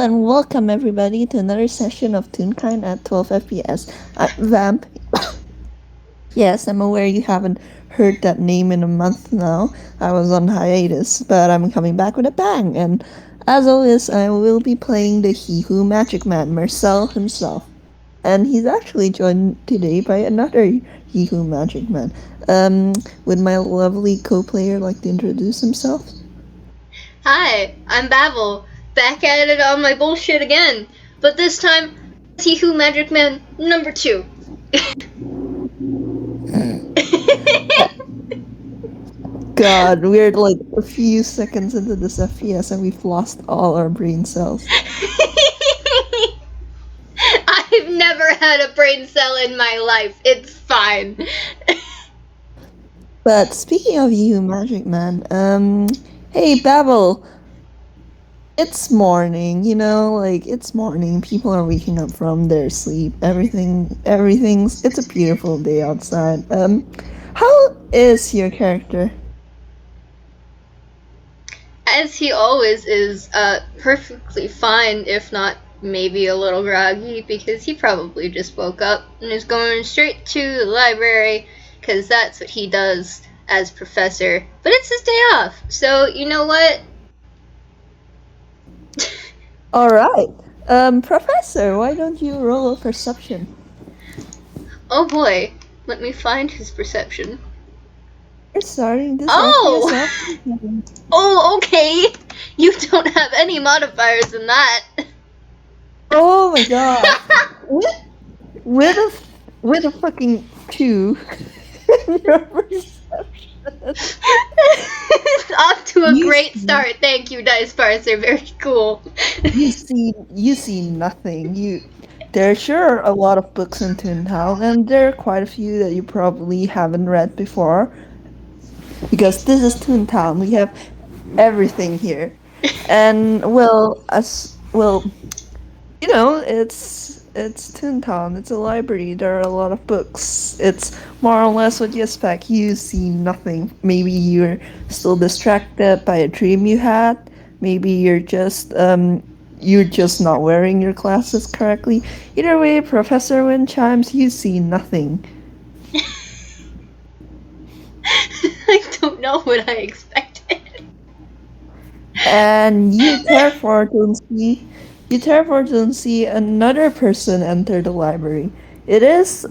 and welcome everybody to another session of Toonkind at 12 FPS. I'm Vamp. Yes, I'm aware you haven't heard that name in a month now. I was on hiatus, but I'm coming back with a bang. And as always, I will be playing the HEEHOO Magic Man, Mersel himself. And he's actually joined today by another HEEHOO Magic Man. Would my lovely co-player like to introduce himself? Hi, I'm Babble, back at it on my bullshit again, but this time as HEEHOO Magic Man number 2. God, we're like a few seconds into this FPS and we've lost all our brain cells. I've never had a brain cell in my life. It's fine. But speaking of you, Magic Man, hey Babble, it's morning, it's morning. People are waking up from their sleep. It's a beautiful day outside. How is your character? As he always is, perfectly fine, if not maybe a little groggy, because he probably just woke up and is going straight to the library, because that's what he does as professor. But it's his day off, so you know what? Alright. Professor, why don't you roll a perception? Oh boy, let me find his perception. We're starting this Oh! FPS. Oh, okay. You don't have any modifiers in that. Oh my god. with a fucking 2 in your perception. Off to a You great see- start. Thank you, Dice Parser. Very cool. You see nothing. There sure are a lot of books in Toontown, and there are quite a few that you probably haven't read before. Because this is Toontown, we have everything here. And it's Toontown. It's a library. There are a lot of books. It's more or less what you expect. You see nothing. Maybe you're still distracted by a dream you had. Maybe you're just not wearing your glasses correctly. Either way, Professor Winn chimes. You see nothing. I don't know what I expected. And you therefore don't see another person enter the library. It is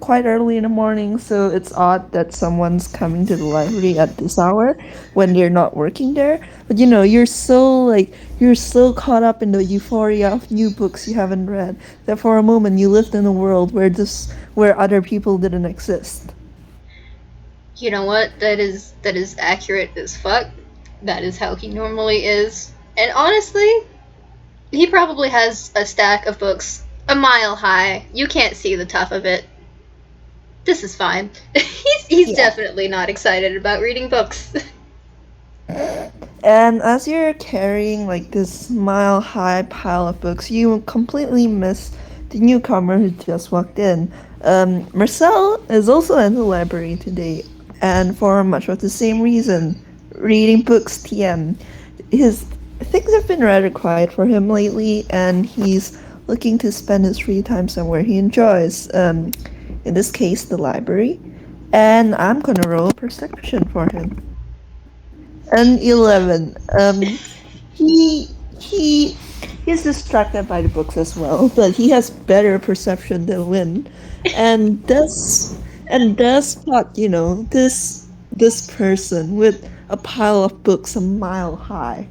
quite early in the morning, so it's odd that someone's coming to the library at this hour when they're not working there. But you're so caught up in the euphoria of new books you haven't read that for a moment you lived in a world where other people didn't exist. You know what? That is accurate as fuck. That is how he normally is. And honestly, he probably has a stack of books a mile high. You can't see the top of it. This is fine. He's Yeah. definitely not excited about reading books. And as you're carrying like this mile high pile of books, you completely miss the newcomer who just walked in. Mersel is also in the library today, and for much of the same reason, reading books TM. Things have been rather quiet for him lately, and he's looking to spend his free time somewhere he enjoys. In this case, the library. And I'm gonna roll perception for him. An 11. He he he's distracted by the books as well, but he has better perception than Win, and does spot this person with a pile of books a mile high.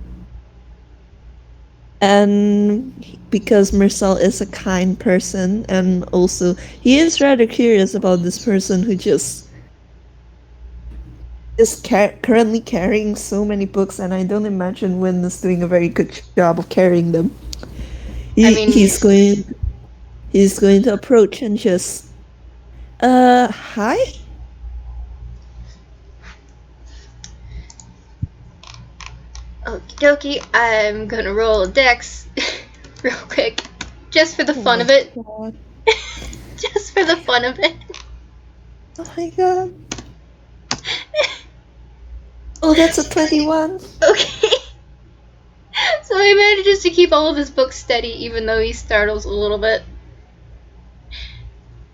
And because Mersel is a kind person, and also he is rather curious about this person who just is currently carrying so many books, and I don't imagine Win is doing a very good job of carrying them. He's going to approach and just, hi? Okie dokie, I'm gonna roll a dex real quick. Just for the fun of it. God. Just for the fun of it. Oh my god. Oh, that's a 21. Okay. So he manages to keep all of his books steady, even though he startles a little bit.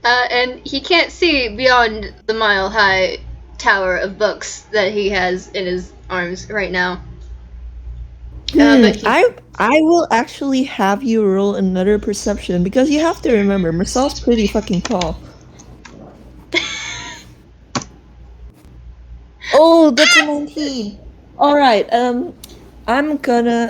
And he can't see beyond the mile-high tower of books that he has in his arms right now. But he... I will actually have you roll another perception because you have to remember, Mersel's pretty fucking tall. Oh, that's a 19. All right. I'm gonna.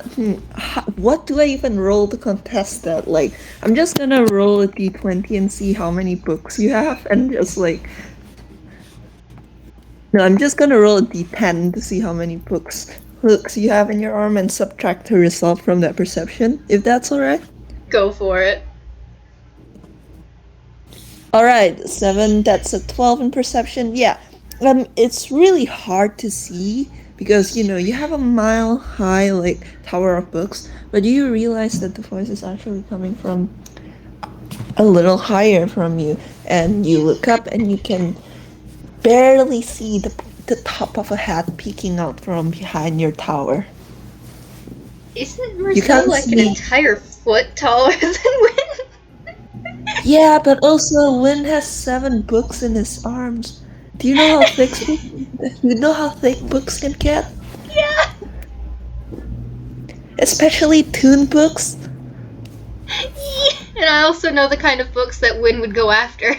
What do I even roll to contest that? Like, I'm just gonna roll a d20 and see how many books you have, and just like. No, I'm just gonna roll a d10 to see how many books you have in your arm and subtract the result from that perception, if that's alright. Go for it. Alright, 7, that's a 12 in perception. Yeah. It's really hard to see because you have a mile high like tower of books, but you realize that the voice is actually coming from a little higher from you, and you look up and you can barely see the top of a hat peeking out from behind your tower. Isn't Mersel like an entire foot taller than Winn? Yeah, but also Winn has 7 books in his arms. Do you know how thick books can get? Yeah. Especially toon books. And I also know the kind of books that Winn would go after.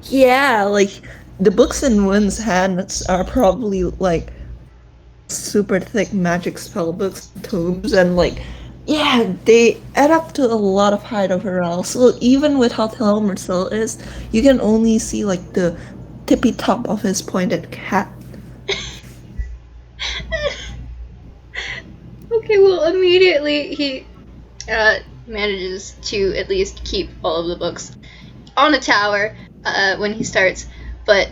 Yeah, like the books in Winn's hands are probably like super thick magic spell books, tomes, and like they add up to a lot of height overall. So even with how tall Mersel is, you can only see like the tippy top of his pointed hat. Okay, well, immediately he manages to at least keep all of the books on a tower when he starts, but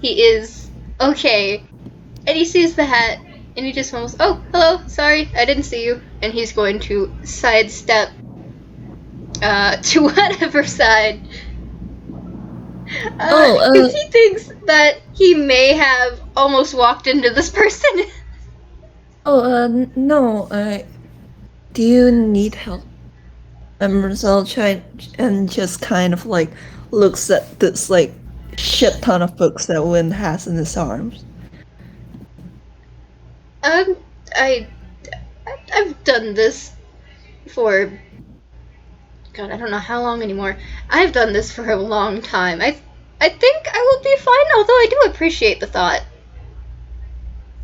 he is okay. And he sees the hat, and he just almost, oh, hello, sorry, I didn't see you. And he's going to sidestep to whatever side. Because he thinks that he may have almost walked into this person. No, do you need help? And Mersel and just kind of like looks at this like shit ton of books that Winn has in his arms. I've done this for, God, I don't know how long anymore. I've done this for a long time. I think I will be fine, although I do appreciate the thought.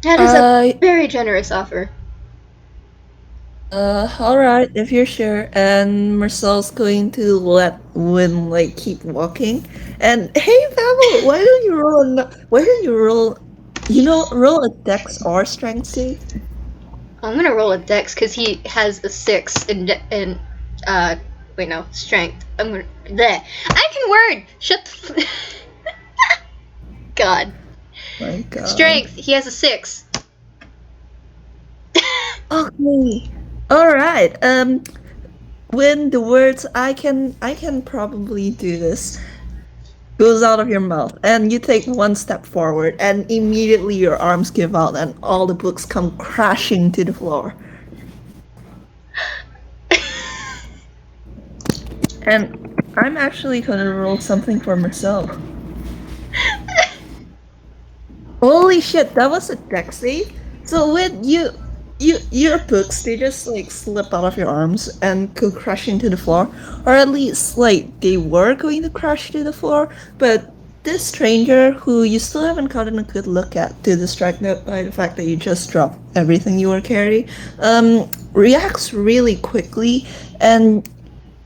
That is a very generous offer. Alright, if you're sure. And Mersel's going to let Winn like keep walking. And hey Babble, why don't you roll a dex or strength save? I'm gonna roll a dex because he has a 6 in wait, no, strength. I'm gonna there. I can word. Shut the God. My God. Strength. He has a 6. Okay. Alright. When the words I can probably do this goes out of your mouth, and you take one step forward, and immediately your arms give out and all the books come crashing to the floor. And I'm actually gonna roll something for myself. Holy shit, that was a dex save? So when your books, they just like slip out of your arms and go crashing to the floor, or at least like they were going to crash to the floor, but this stranger, who you still haven't gotten a good look at, to distracted by the fact that you just dropped everything you were carrying, reacts really quickly, and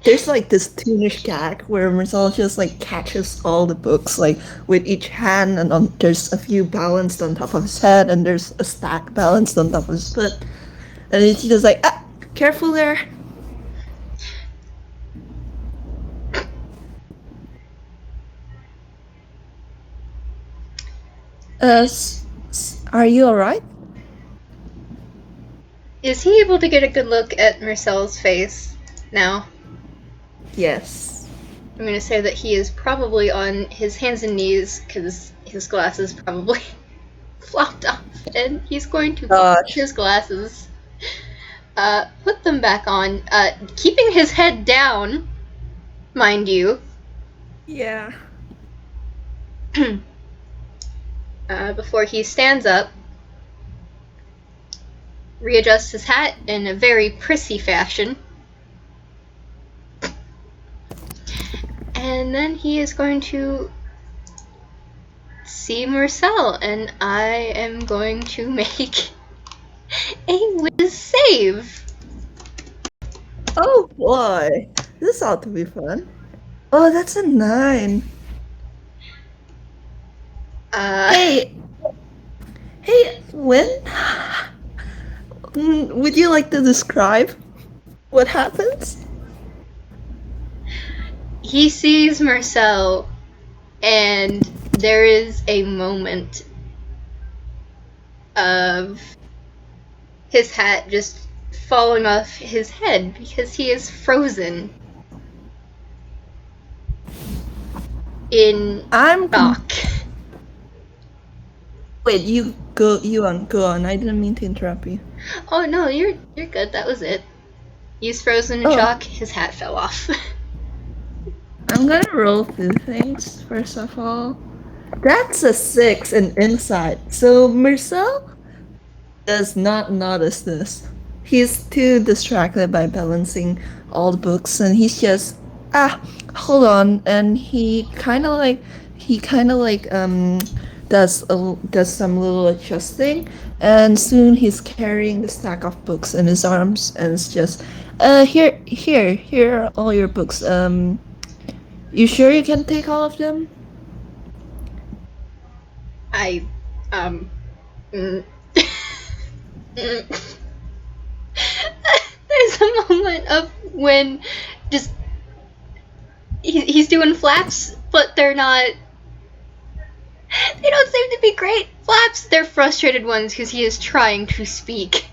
there's like this toonish gag where Mersel just like catches all the books like with each hand, and there's a few balanced on top of his head, and there's a stack balanced on top of his foot, and he's just like, careful there. Are you alright? Is he able to get a good look at Mersel's face now? Yes. I'm gonna say that he is probably on his hands and knees because his glasses probably flopped off, and he's going to wash his glasses. put them back on, keeping his head down, mind you. Yeah. Before he stands up, readjusts his hat in a very prissy fashion, and then he is going to see Mersel, and I am going to make a whiz save. Oh boy, this ought to be fun. Oh, that's a 9. Hey, hey, Winn? Would you like to describe what happens? He sees Mersel, and there is a moment of his hat just falling off his head because he is frozen in I'm. shock. Wait, you go. You on. Go on. I didn't mean to interrupt you. Oh no, you're good. That was it. He's frozen in Oh. shock. His hat fell off. I'm gonna roll 2 things first of all. That's a 6 in insight. So Mersel does not notice this. He's too distracted by balancing all the books, and he's just hold on, and he kind of like does some little adjusting, and soon he's carrying the stack of books in his arms, and it's just here are all your books. You sure you can take all of them? I, mm. There's a moment of when just he's doing flaps, but they're not. They don't seem to be great flaps. They're frustrated ones because he is trying to speak.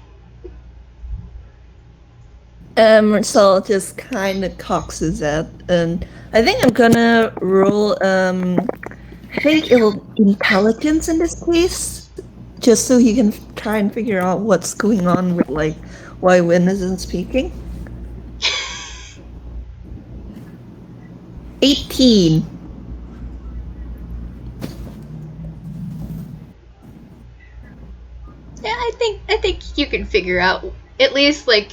So just kind of cocks his head, and I think I'm gonna roll I think intelligence in this case, just so he can try and figure out what's going on with like why Winn isn't speaking. 18. Yeah, I think you can figure out at least like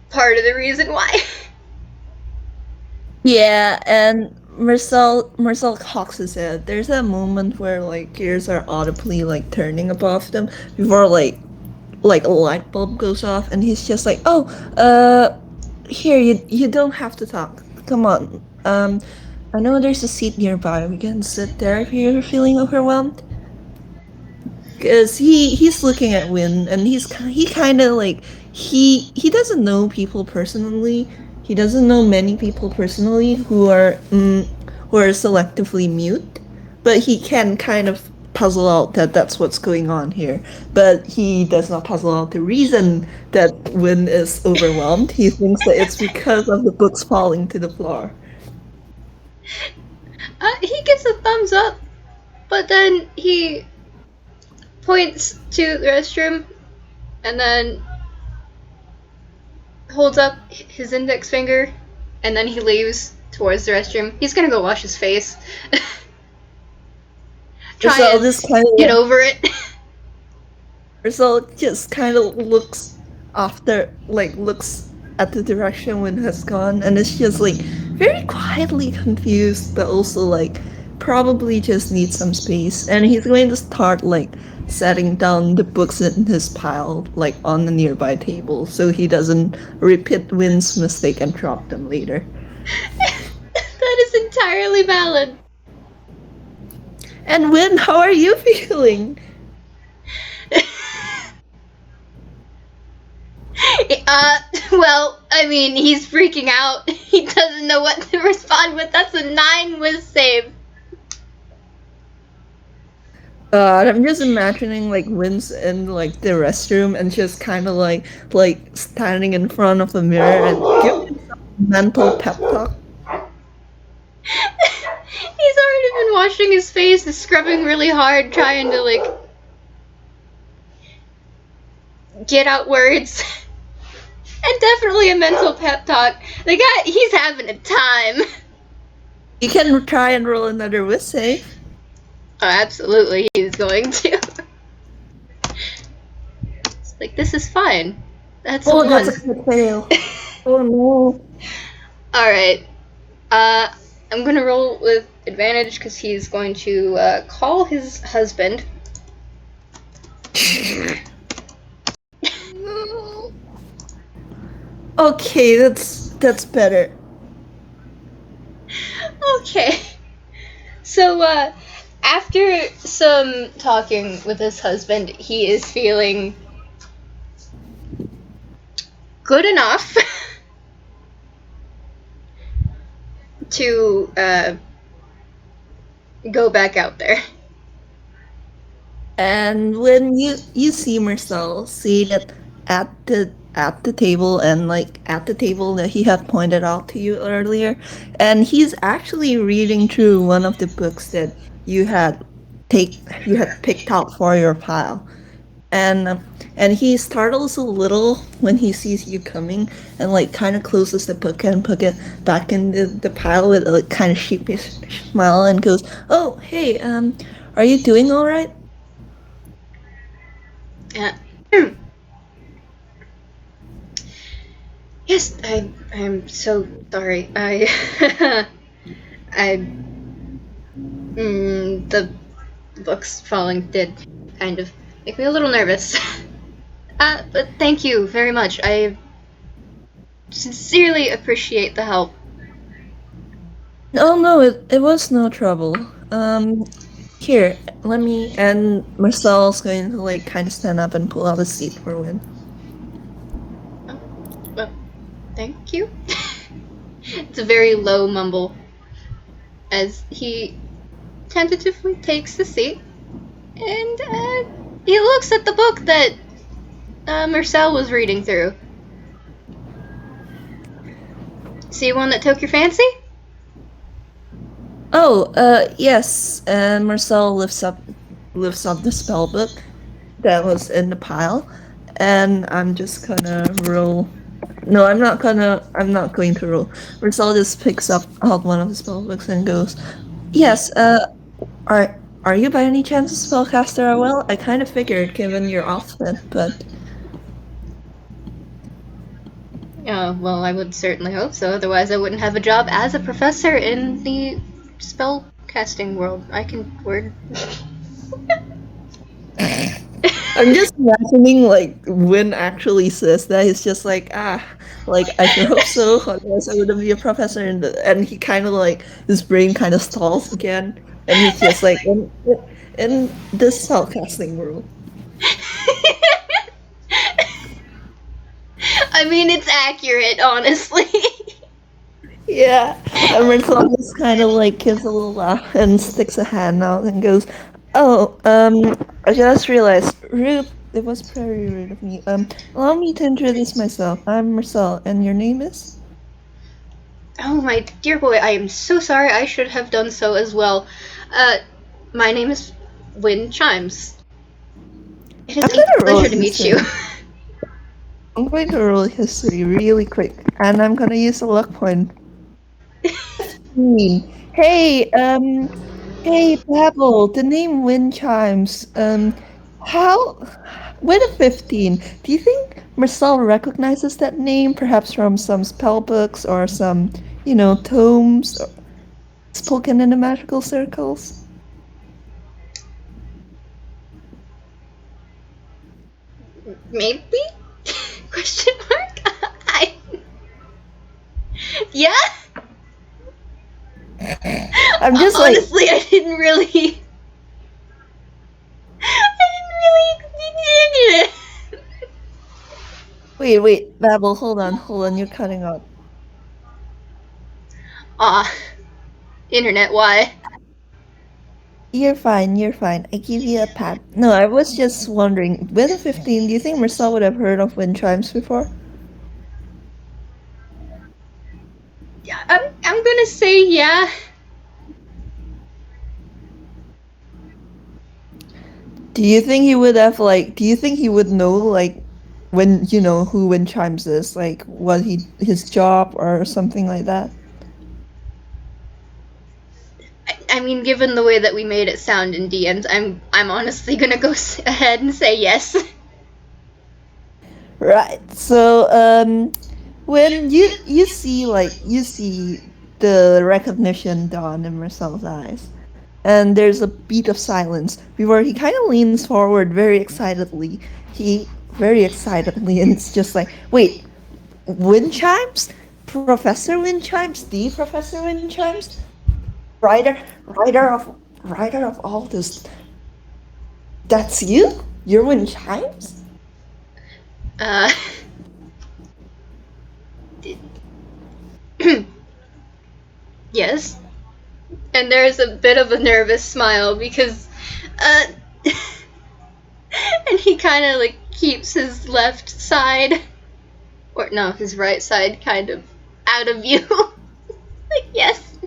part of the reason why. Yeah, and Mersel cocks his head. There's a moment where like gears are audibly like turning above them before like a light bulb goes off, and he's just like, "Oh, here you don't have to talk. Come on. I know there's a seat nearby. We can sit there if you're feeling overwhelmed." Because he's looking at Win, and he kind of like he doesn't know people personally. He doesn't know many people personally who are selectively mute, but he can kind of puzzle out that that's what's going on here. But he does not puzzle out the reason that Win is overwhelmed. He thinks that it's because of the books falling to the floor. He gives a thumbs up, but then he points to the restroom and then holds up his index finger, and then he leaves towards the restroom. He's gonna go wash his face. Try So and this kind of get over it. So just kind of looks looks at the direction Win has gone, and it's just like very quietly confused, but also like probably just needs some space. And he's going to start like setting down the books in his pile, like on the nearby table, so he doesn't repeat Win's mistake and drop them later. That is entirely valid. And Win, how are you feeling? Well, I mean, he's freaking out. He doesn't know what to respond with. That's a 9 with save. I'm just imagining like Win's in like the restroom and just kind of like standing in front of the mirror and giving himself a mental pep talk. He's already been washing his face, scrubbing really hard, trying to like get out words, and definitely a mental pep talk. The guy, he's having a time. You can try and roll another whiz save. Oh, absolutely, he's going to. It's like, this is fine. That's a Oh, that's one. a crit fail. Oh no. Alright. Uh, I'm gonna roll with advantage because he's going to call his husband. No. Okay, that's better. Okay. So, after some talking with his husband, he is feeling good enough to go back out there. And when you see Marcel seated at the table and like at the table that he had pointed out to you earlier, and he's actually reading through one of the books that you had picked out for your pile. And he startles a little when he sees you coming and like kind of closes the book and put it back in the pile with a like, kind of sheepish smile and goes, "Oh, hey, are you doing all right?" Uh, yes, I'm so sorry. I the books falling did kind of make me a little nervous. But thank you very much. I sincerely appreciate the help. Oh no, it was no trouble. Here, let me. And Marcel's going to like kind of stand up and pull out a seat for Win. Oh, well, thank you. It's a very low mumble as he tentatively takes the seat and he looks at the book that Mersel was reading through. See one that took your fancy? Oh, yes. And Marcel lifts up the spell book that was in the pile, and I'm just gonna roll. No, I'm not gonna. I'm not going to roll. Marcel just picks up out one of the spell books and goes, "Yes. Are you by any chance a spellcaster? Well, I kind of figured, given your outfit, but." Well, I would certainly hope so. Otherwise, I wouldn't have a job as a professor in the spell casting world. I can word. I'm just imagining like Win actually says that he's just like like I sure hope so. Otherwise, I wouldn't be a professor. And he kind of like his brain kind of stalls again, and he's just like in this spellcasting world. I mean, it's accurate, honestly. Yeah, and Marcel just kind of like gives a little laugh and sticks a hand out and goes, "Oh, I just realized, rude. It was very rude of me. Allow me to introduce myself. I'm Marcel, and your name is?" Oh, my dear boy, I am so sorry. I should have done so as well. Uh, my name is Winn Chimes. It is I'm a gonna roll pleasure to meet you. history. I'm going to roll history really quick, and I'm gonna use a luck point. 15. Hey, Babble, the name wind chimes. How? With a 15, do you think Marcel recognizes that name, perhaps from some spell books or some, tomes spoken in the magical circles? Maybe? Question mark? I. Yeah? I'm just like, Honestly, I didn't really. I didn't really expect it. wait, Babble, hold on, you're cutting out. Aw, internet, why? You're fine. I give you a pat. No, I was just wondering, with a 15, do you think Marcel would have heard of wind chimes before? Yeah, I'm gonna say yeah. Do you think he would have like? Do you think he would know like when you know who Winn Chimes is, like what his job or something like that? I mean, given the way that we made it sound in DMs, I'm honestly gonna go ahead and say yes. Right. So when you see you see the recognition dawn in Marcel's eyes, and there's a beat of silence before he kind of leans forward very excitedly. He very excitedly, and it's just like, wait, wind chimes, Professor Wind Chimes, the Professor Wind Chimes, writer, writer of writer of all this. That's you. You're Wind Chimes. Uh, yes. And there's a bit of a nervous smile because, uh, and he kind of like keeps his left side, or no, his right side kind of out of view. Like, yes.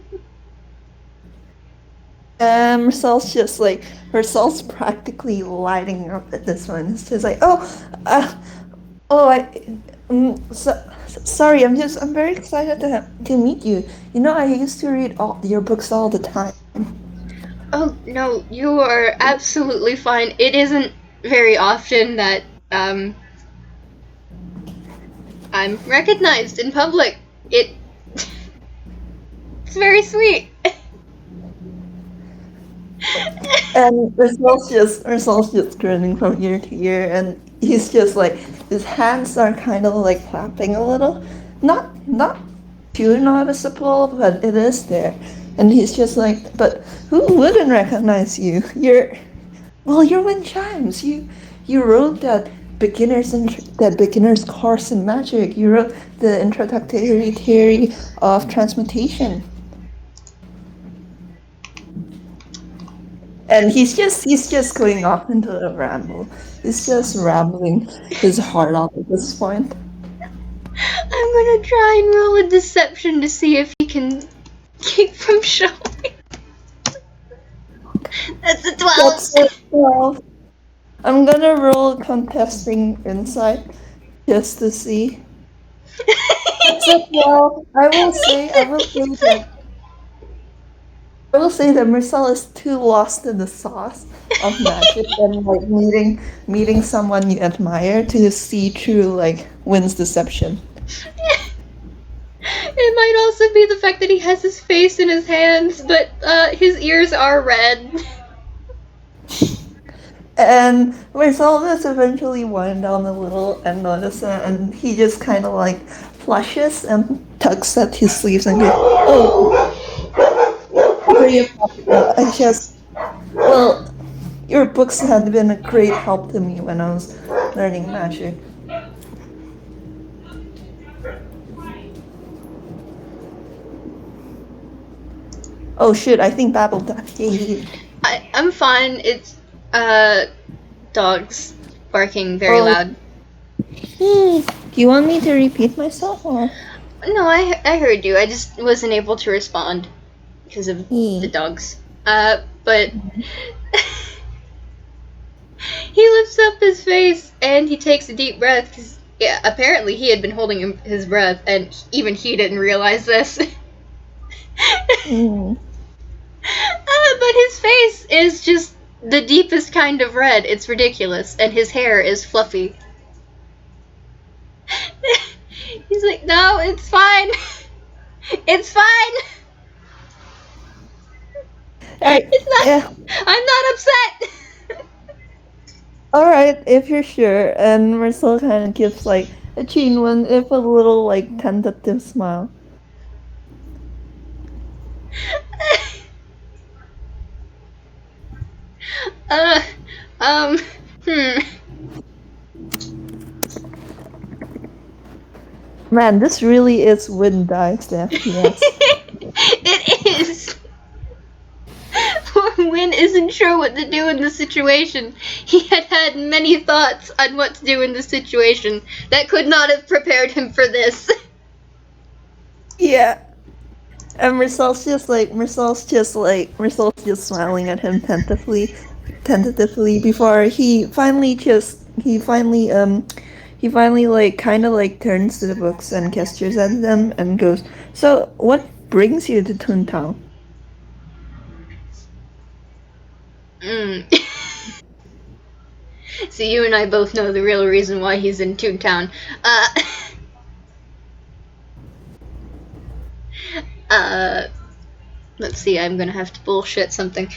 Marcel's practically lighting up at this one. It's just like, uh, oh, sorry. I'm very excited to meet you. You know, I used to read all your books all the time. Oh, no, you are absolutely fine. It isn't very often that, I'm recognized in public. It's very sweet. And Marcel's just grinning from ear to ear, and he's just like, his hands are kind of like clapping a little, not too noticeable, but it is there. And he's just like, but who wouldn't recognize you? You're Win Chimes. You wrote that beginner's course in magic. You wrote the introductory theory of transmutation. And he's just going off into a ramble. He's just rambling his heart out at this point. I'm gonna try and roll a deception to see if he can keep from showing. That's a 12. That's a 12. I'm gonna roll contesting insight just to see. That's a 12. I will say that Marcel is too lost in the sauce of magic and like meeting someone you admire to see through like Wynn's deception. It might also be the fact that he has his face in his hands, but his ears are red. And Marcel does eventually wind down a little and notice it, and he just kind of like flushes and tugs at his sleeves and goes, "Oh, I just, well, your books had been a great help to me when I was learning magic." Oh shit, I think Babble died. I'm fine. It's dogs barking very loud. Do you want me to repeat myself or? No, I heard you. I just wasn't able to respond because of the dogs. But he lifts up his face and he takes a deep breath because yeah, apparently he had been holding his breath and even he didn't realize this. But his face is just the deepest kind of red. It's ridiculous, and his hair is fluffy. He's like, no, it's fine. It's fine. It's not. Yeah. I'm not upset. Alright, if you're sure. And Marcel kind of gives like a chin one, if a little like tentative smile. Hmm. Man, this really is Win Dice the FPS. It is. Poor Winn isn't sure what to do in this situation. He had many thoughts on what to do in this situation that could not have prepared him for this. Yeah. And Marcel's just smiling at him tentatively before he finally he finally like kind of like turns to the books and gestures at them and goes, "So, what brings you to Toontown?" Mm. So you and I both know the real reason why he's in Toontown. Uh, uh, let's see, I'm gonna have to bullshit something.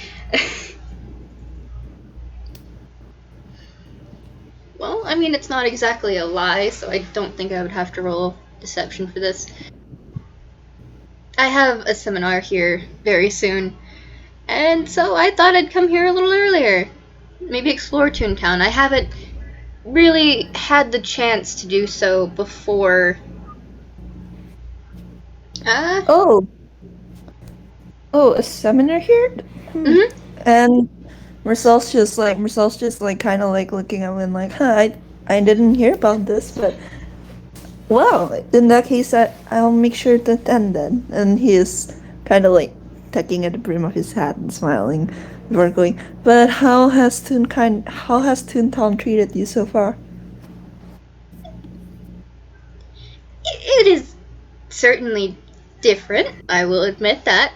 Well, I mean, it's not exactly a lie, so I don't think I would have to roll deception for this. I have a seminar here very soon, and so I thought I'd come here a little earlier. Maybe explore Toontown. I haven't really had the chance to do so before. Oh, oh, a seminar here? Mm-hmm. And Mercel's just like kind of like looking at him like, huh, I didn't hear about this, but well, in that case, I'll make sure to attend then. And he is kind of like tucking at the brim of his hat and smiling before going. But how has Toontown treated you so far? It is certainly different, I will admit that,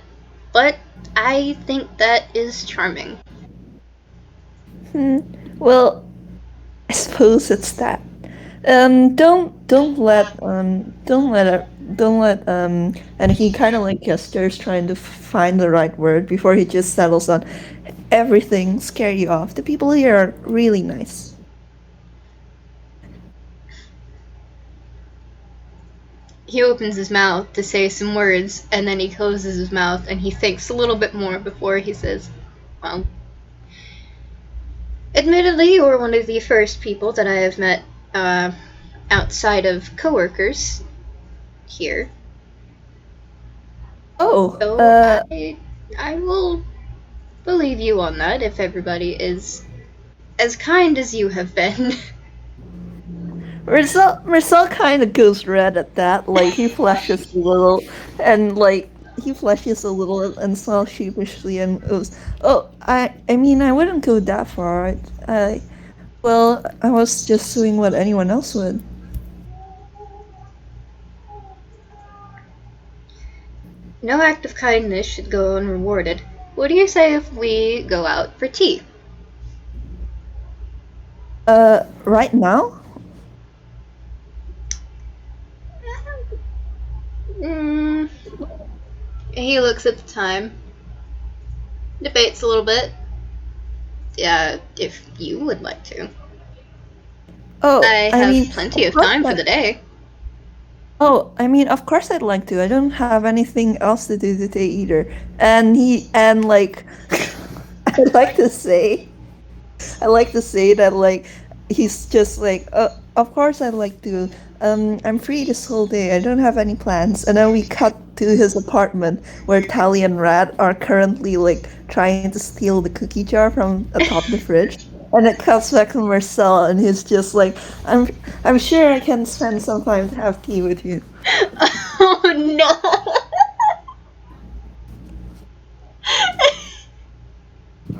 but I think that is charming. Hmm. Well, I suppose it's that. Don't let and he kind of like gestures trying to find the right word before he just settles on everything scare you off. The people here are really nice. He opens his mouth to say some words, and then he closes his mouth and he thinks a little bit more before he says, well, admittedly, you're one of the first people that I have met outside of coworkers here. Oh, So I will believe you on that if everybody is as kind as you have been. Marcel kind of goes red at that. Like he flushes a little, and like he flushes a little and smiles sheepishly and goes, "Oh, I mean, I wouldn't go that far. Well, I was just doing what anyone else would." No act of kindness should go unrewarded. What do you say if we go out for tea? Right now? Mm, he looks at the time, debates a little bit. Yeah, if you would like to. Oh, I I have mean, plenty of of course time for I, the day. oh, I mean, of course I'd like to. I don't have anything else to do today either. And like, I like to say that like he's just like, of course I'd like to. I'm free this whole day. I don't have any plans. And then we cut to his apartment where Tally and Rad are currently like trying to steal the cookie jar from atop the fridge. And it cuts back to Marcel, and he's just like, I'm sure I can spend some time to have tea with you." Oh no!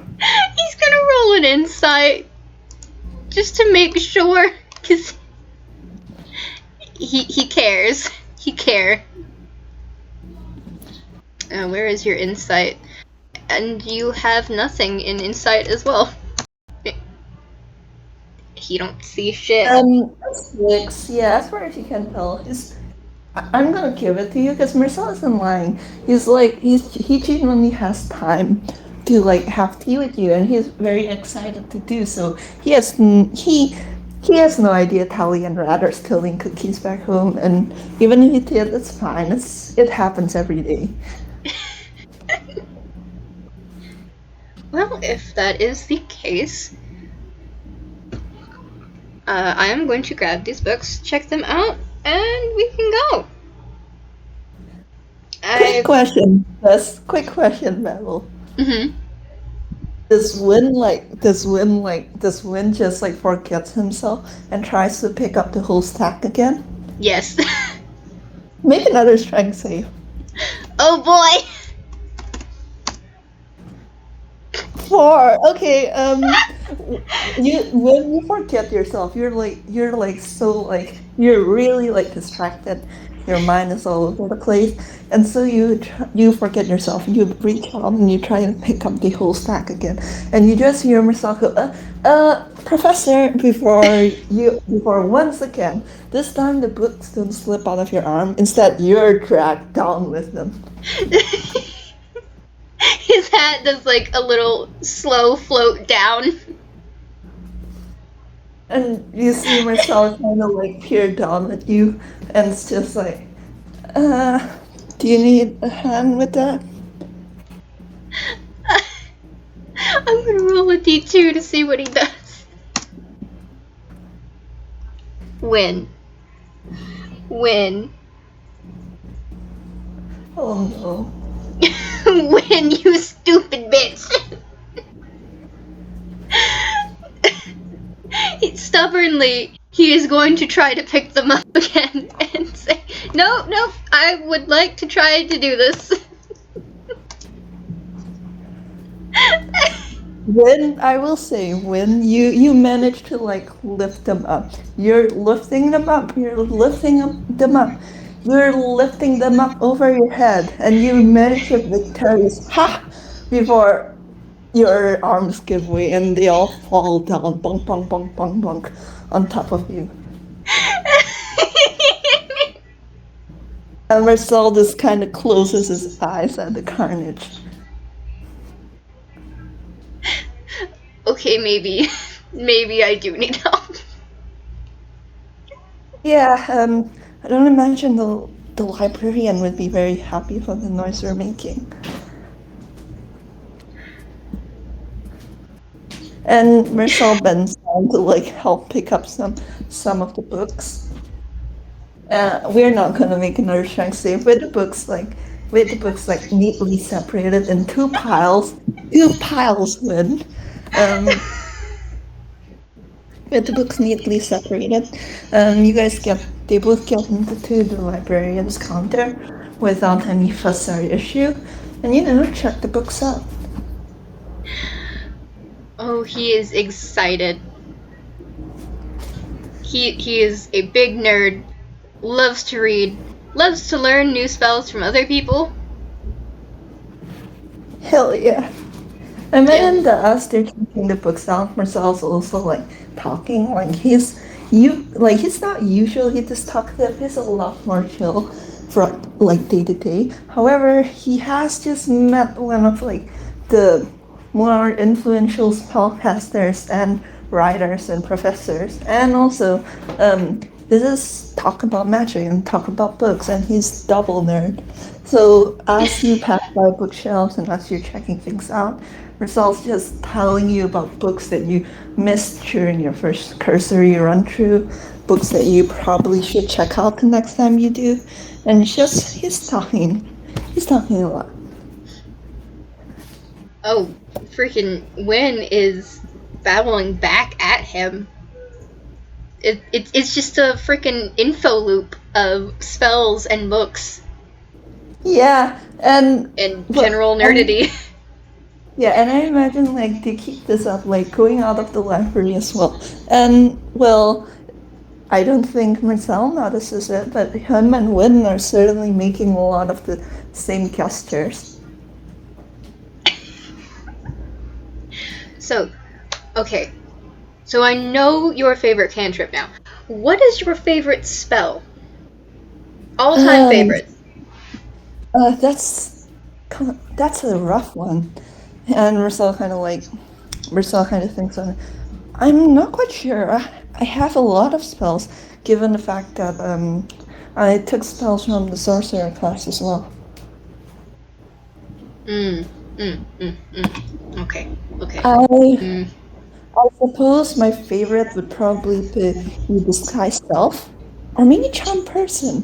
He's gonna roll an insight just to make sure, cause he cares. He care. Where is your insight? And you have nothing in insight as well. He don't see shit. 6. Yeah, as far as you can tell, I'm gonna give it to you because Marcel isn't lying. He genuinely has time to like have tea with you, and he's very excited to do so. He has no idea Tally and Rad are stealing cookies back home, and even if he did, it's fine. It happens every day. Well, if that is the case, I am going to grab these books, check them out, and we can go. Quick I. question, quick question, Babble. Mm-hmm. Does Win just like forgets himself and tries to pick up the whole stack again? Yes. Make another strength save. Oh boy. 4. Okay. You when you forget yourself, you're like so like you're really like distracted. Your mind is all over the place, and so you forget yourself. You reach out and you try and pick up the whole stack again, and you just hear yourself go, Professor, before once again. This time the books don't slip out of your arm. Instead, you're dragged down with them. His hat does like a little slow float down. And you see Marcel kind of like peer down at you, and it's just like, uh, do you need a hand with that? I'm gonna roll a d2 to see what he does. Win. Win. Oh no. Win, you stupid bitch. Stubbornly, he is going to try to pick them up again and say, no, I would like to try to do this. When I will say when you manage to like lift them up, you're lifting them up. Them up. You're lifting them up over your head, and you manage a victorious ha before your arms give way and they all fall down, bonk, bonk, bonk, bonk, bonk, on top of you. And Marcel just kind of closes his eyes at the carnage. Okay, maybe I do need help. Yeah, I don't imagine the librarian would be very happy for the noise we're making. And Marcel bends down to like help pick up some of the books. We're not gonna make another strength save with the books like neatly separated in two piles. Two piles, Winn. With the books neatly separated. They both get into the librarian's counter without any fuss or issue, and check the books out. Oh, he is excited. He is a big nerd, loves to read, loves to learn new spells from other people. Hell yeah. And then as they're checking the books out, Marcel's also like talking, like he's not usually this talkative, he's a lot more chill for like day to day. However, he has just met one of like the more influential spellcasters and writers and professors, and also this is talk about magic and talk about books, and he's double nerd. So as you pass by bookshelves and as you're checking things out, Marcel's just telling you about books that you missed during your first cursory run through, books that you probably should check out the next time you do, and he's talking a lot. Oh, freaking Winn is babbling back at him. It's just a freaking info loop of spells and books. Yeah, and general nerdity. Yeah, and I imagine like they keep this up, like going out of the library as well. And well, I don't think Marcel notices it, but him and Winn are certainly making a lot of the same gestures. So, okay. So I know your favorite cantrip now. What is your favorite spell? All-time favorite. That's a rough one. And Marcel kind of thinks on it. I'm not quite sure. I have a lot of spells, given the fact that I took spells from the sorcerer class as well. Okay. I suppose my favorite would probably be Disguise Self, or maybe Charm Person.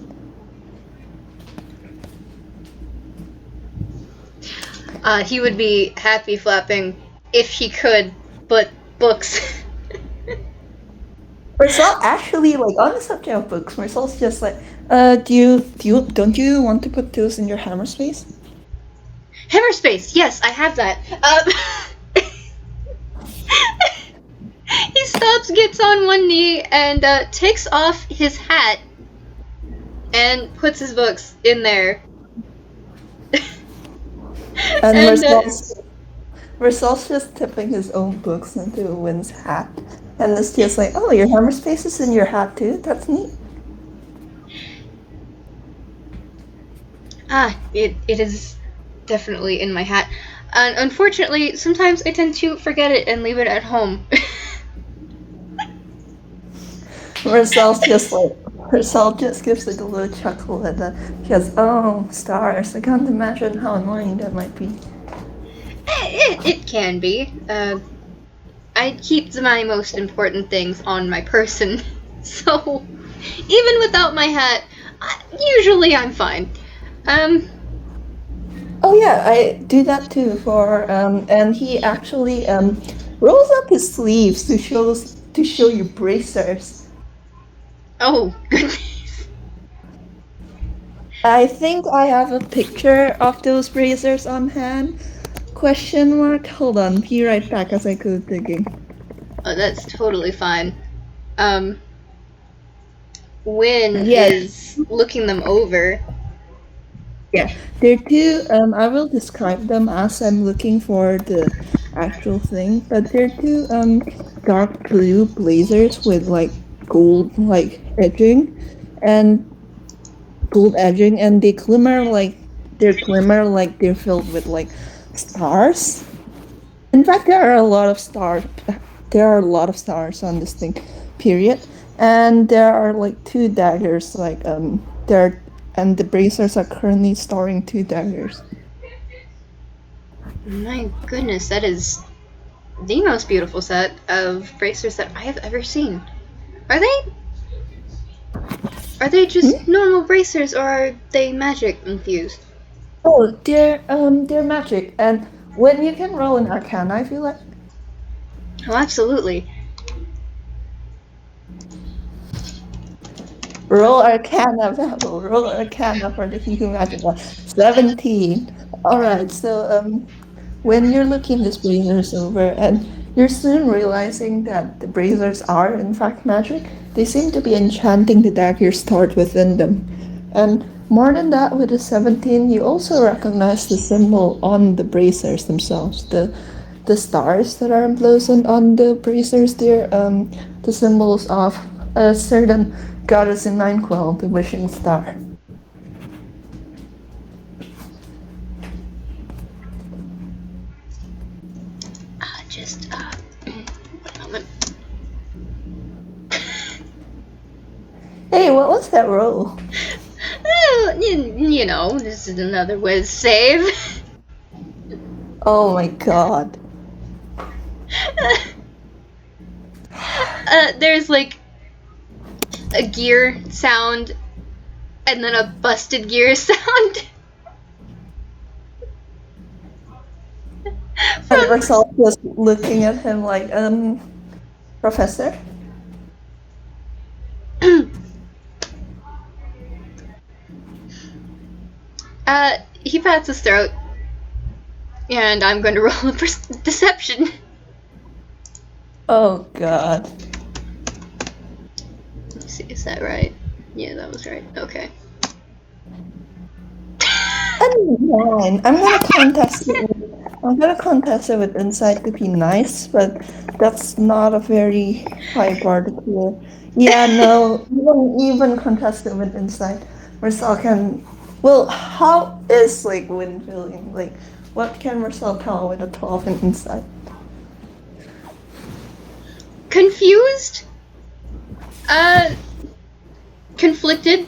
He would be happy flapping if he could, but books. Marcel actually, like, on the subject of books, Marcel's just like, don't you want to put those in your hammer space? Hammer space, yes, I have that. Babs gets on one knee and takes off his hat and puts his books in there. And And Marcel's just tipping his own books into Winn's hat. And it's just like, oh, your hammer space is in your hat too? That's neat. it is definitely in my hat. And unfortunately, sometimes I tend to forget it and leave it at home. Marcel just gives like a little chuckle at that. She goes, oh, stars. I can't imagine how annoying that might be. It can be. I keep my most important things on my person, so even without my hat, usually I'm fine. Oh yeah, I do that too and he actually rolls up his sleeves to show you bracers. Oh, goodness. I think I have a picture of those bracers on hand. Question mark? Hold on, be right back as I go digging. Oh, that's totally fine. Winn Yeah. is looking them over. Yeah, they're two. I will describe them as I'm looking for the actual thing, but they're two dark blue blazers with like gold like edging, and and they glimmer like they're filled with like stars. In fact, there are a lot of stars. There are a lot of stars on this thing, period. And there are like two daggers, like there, and the bracers are currently storing two daggers. My goodness, that is the most beautiful set of bracers that I have ever seen. Are they just normal bracers, or are they magic infused? Oh, they're magic, and when you can roll an Arcana, I feel like. Oh, absolutely. Roll Arcana, Babble. Roll Arcana for the HEEHOO magic one. 17. Alright, so when you're looking this blazers over and you're soon realizing that the blazers are in fact magic, they seem to be enchanting the daggers stored within them. And more than that, with the 17, you also recognize the symbol on the bracers themselves. The stars that are emblazoned on the bracers there, the symbols of a certain goddess in Ninquell, the wishing star. Just one moment. Hey, what was that roll? Well, you know, this is another whiz save. Oh my god. There's like a gear sound and then a busted gear sound. And Marcel was looking at him like, Professor? He pats his throat, and I'm going to roll a deception. Oh god. Let's see, is that right? Yeah, that was right. Okay. Fine. I'm gonna contest it. I'm gonna contest it with insight to be nice, but that's not a very high bar to clear. Yeah, no, you won't even contest it with insight. Marcel can. Well, how is like Winn feeling? Like, what can Marcel tell with a 12 in insight? Confused? Conflicted?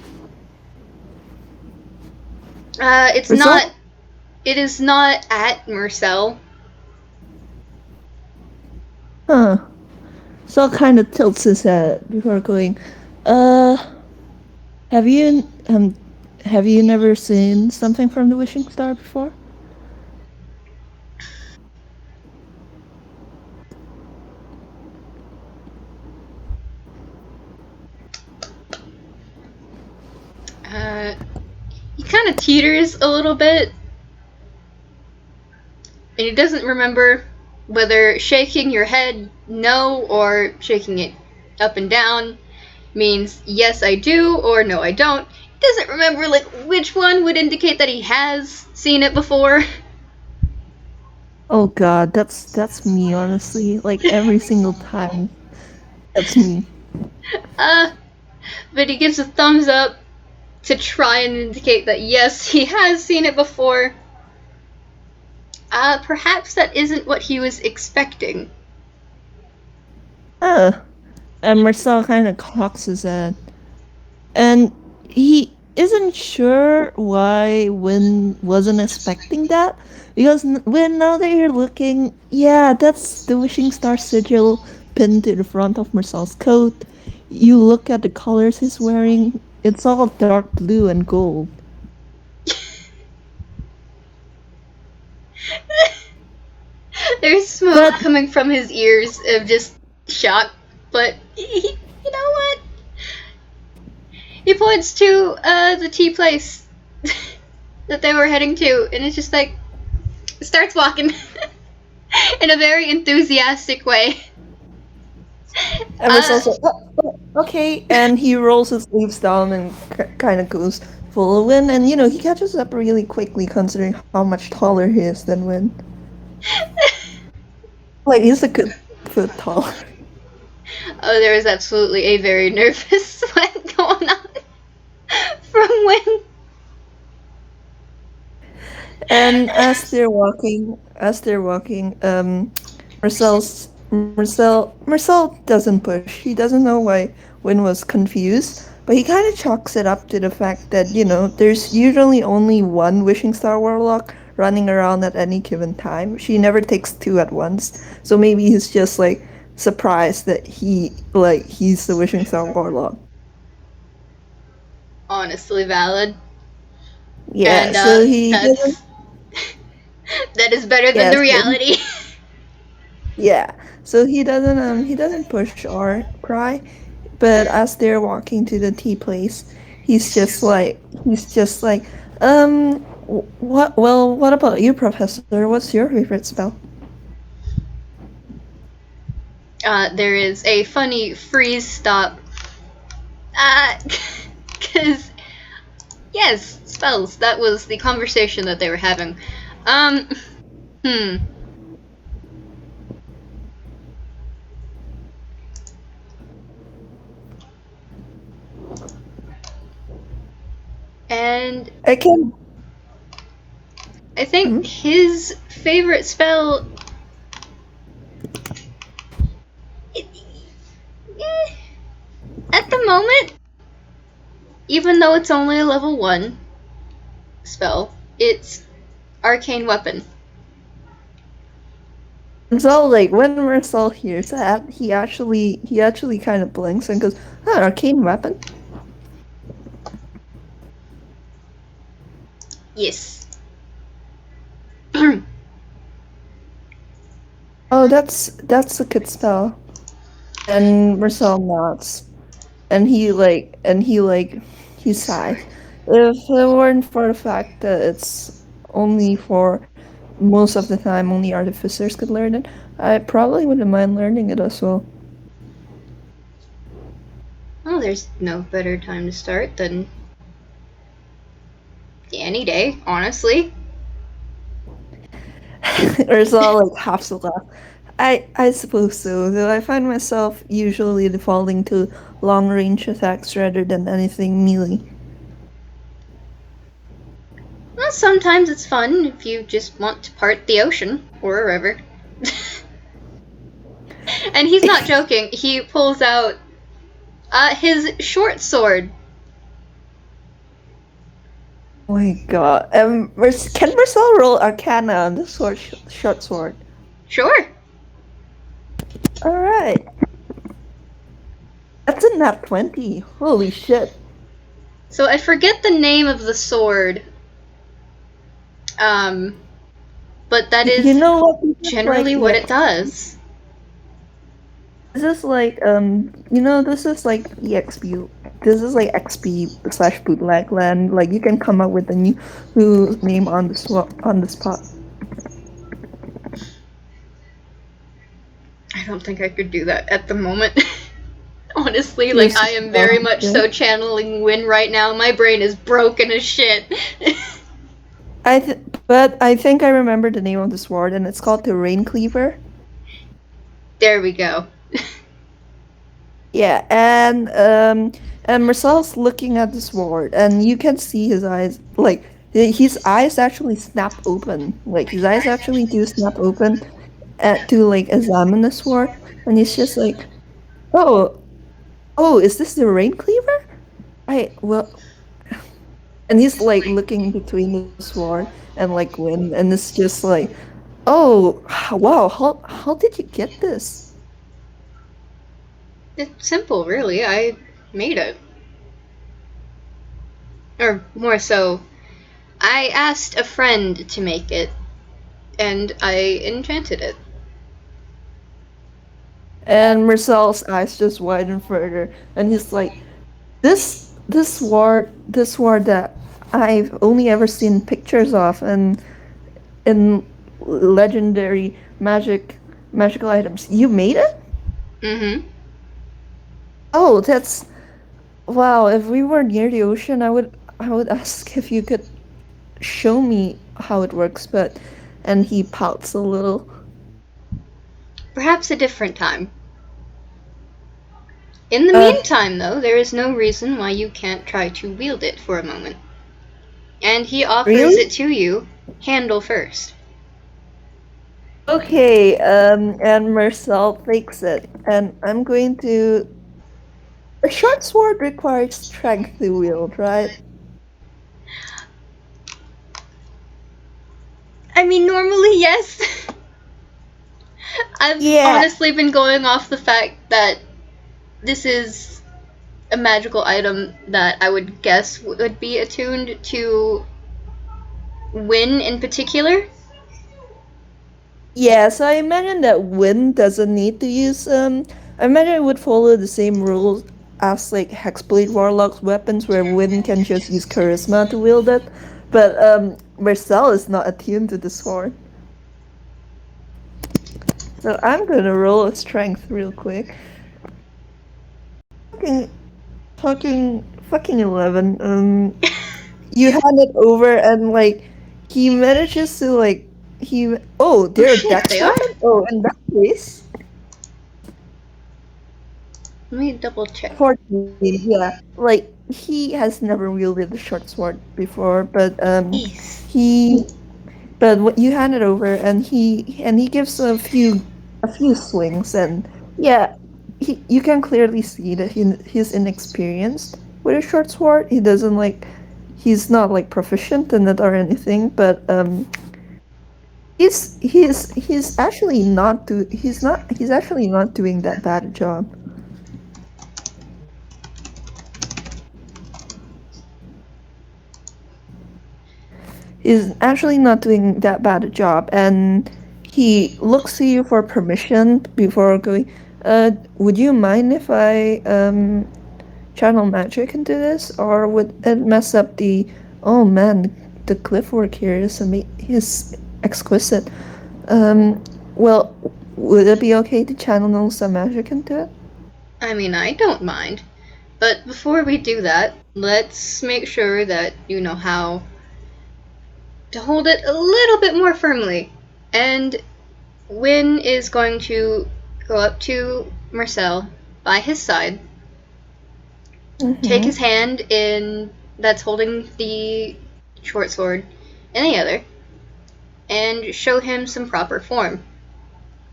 It's Marcel? not. It is not at Mersel. Huh. Marcel kind of tilts his head before going, have you never seen something from the Wishing Star before? He kind of teeters a little bit. And he doesn't remember Whether shaking your head no or shaking it up and down means yes I do or no I don't. He doesn't remember like which one would indicate that he has seen it before. Oh god, that's me honestly. Like every single time, that's me. uh, but he gives a thumbs up to try and indicate that yes, he has seen it before. Perhaps that isn't what he was expecting. Uh, and Marcel kind of cocks his head, and he isn't sure why Winn wasn't expecting that because when now that you're looking, yeah, that's the wishing star sigil pinned to the front of Marcel's coat. You look at the colors he's wearing; it's all dark blue and gold. There's smoke But coming from his ears of just shock, but you know what? He points to the tea place that they were heading to, and it's just like starts walking in a very enthusiastic way. and Uh, Marcel's like, okay, and he rolls his sleeves down and kind of goes full of Winn, and he catches up really quickly considering how much taller he is than Winn. Like he's a good foot taller. oh, there is absolutely a very nervous sweat going on from when. And Marcel doesn't push. He doesn't know why Win was confused, but he kind of chalks it up to the fact that there's usually only one Wishing Star Warlock running around at any given time. She never takes two at once, so maybe he's just like surprised that he's the Wishing Star Warlock. Honestly valid, Yeah, and so he doesn't. that is better than Yeah, the so reality. Yeah, so he doesn't push or cry, but as they're walking to the tea place, he's just like, what? Well, what about you, Professor? What's your favorite spell? There is a funny freeze stop. Because yes, spells. That was the conversation that they were having. Um, hmm. And I can. I think Hmm? his favorite spell. Eh, at the moment, even though it's only a level 1 spell, it's Arcane Weapon. And so, like, when Mersel hears that, he actually kind of blinks and goes, "Huh, arcane weapon." Yes. Oh, that's a good spell. And Mersel nods. And he sighs. If it weren't for the fact that it's only for most of the time only artificers could learn it, I probably wouldn't mind learning it as well. Well, there's no better time to start than any day, honestly. Ursula like half a laugh. I suppose so, though I find myself usually defaulting to long range attacks rather than anything melee. Well, sometimes it's fun if you just want to part the ocean or a river. And he's not joking. He pulls out his short sword. Oh my god. Can Marcel roll Arcana on the short sword? Sure. Alright. That's a nat 20. Holy shit. So I forget the name of the sword. Um, but that You is know what? This is like generally what it does. this is like EXP. This is like XP / bootleg land. Like you can come up with a new name on the spot. don't think I could do that at the moment. Honestly, like He's I am very much so channeling Winn right now. My brain is broken as shit. but I think I remember the name of the sword, and it's called the Rain Cleaver. There we go. Yeah, and Marcel's looking at the sword, and you can see his eyes, like his eyes actually snap open, like his eyes actually do snap open, to like examine the sword, and he's just like, oh, oh, is this the Rain Cleaver? I well, and he's like looking between the sword and like Winn, and it's just like, oh, wow, how did you get this? It's simple, really. I made it. Or more so, I asked a friend to make it, and I enchanted it. And Marcel's eyes just widen further, and he's like, this sword that I've only ever seen pictures of, and in legendary magical items. You made it? Mm-hmm. Oh, that's wow. If we were near the ocean, I would ask if you could show me how it works, but and he pouts a little. Perhaps a different time. In the Uh, meantime, though, there is no reason why you can't try to wield it for a moment. And he offers really? it to you, handle first. Okay, and Marcel takes it, and I'm going to. A short sword requires strength to wield, right? I mean, normally, yes. I've Yeah, honestly been going off the fact that this is a magical item that I would guess would be attuned to Winn in particular. yeah. So I imagine that Win doesn't need to use. I imagine it would follow the same rules as like Hexblade Warlock's weapons, where Win can just use Charisma to wield it. But Marcel is not attuned to the sword. So I'm gonna roll a strength real quick. Fucking, fucking 11. You hand it over, and like he manages to like he. Oh, Oh they're a shit, dex they are? weapon. Oh, in that case. Let me double check. 14, yeah. Like he has never wielded a short sword before, but Ease. he but what you hand it over, and he gives a few swings, and yeah, you can clearly see that he's inexperienced with a short sword. He's not like proficient in it or anything, but he's actually not doing that bad a job. Is actually not doing that bad a job, and he looks to you for permission before going. Would you mind if I channel magic into this, or would it mess up the? Oh man, the glyph work here is exquisite. Um, well, would it be okay to channel some magic into it? I mean, I don't mind. But before we do that, let's make sure that you know how to hold it a little bit more firmly. And Winn is going to go up to Marcel by his side, take Mm-hmm. his hand in that's holding the short sword in the other, and show him some proper form.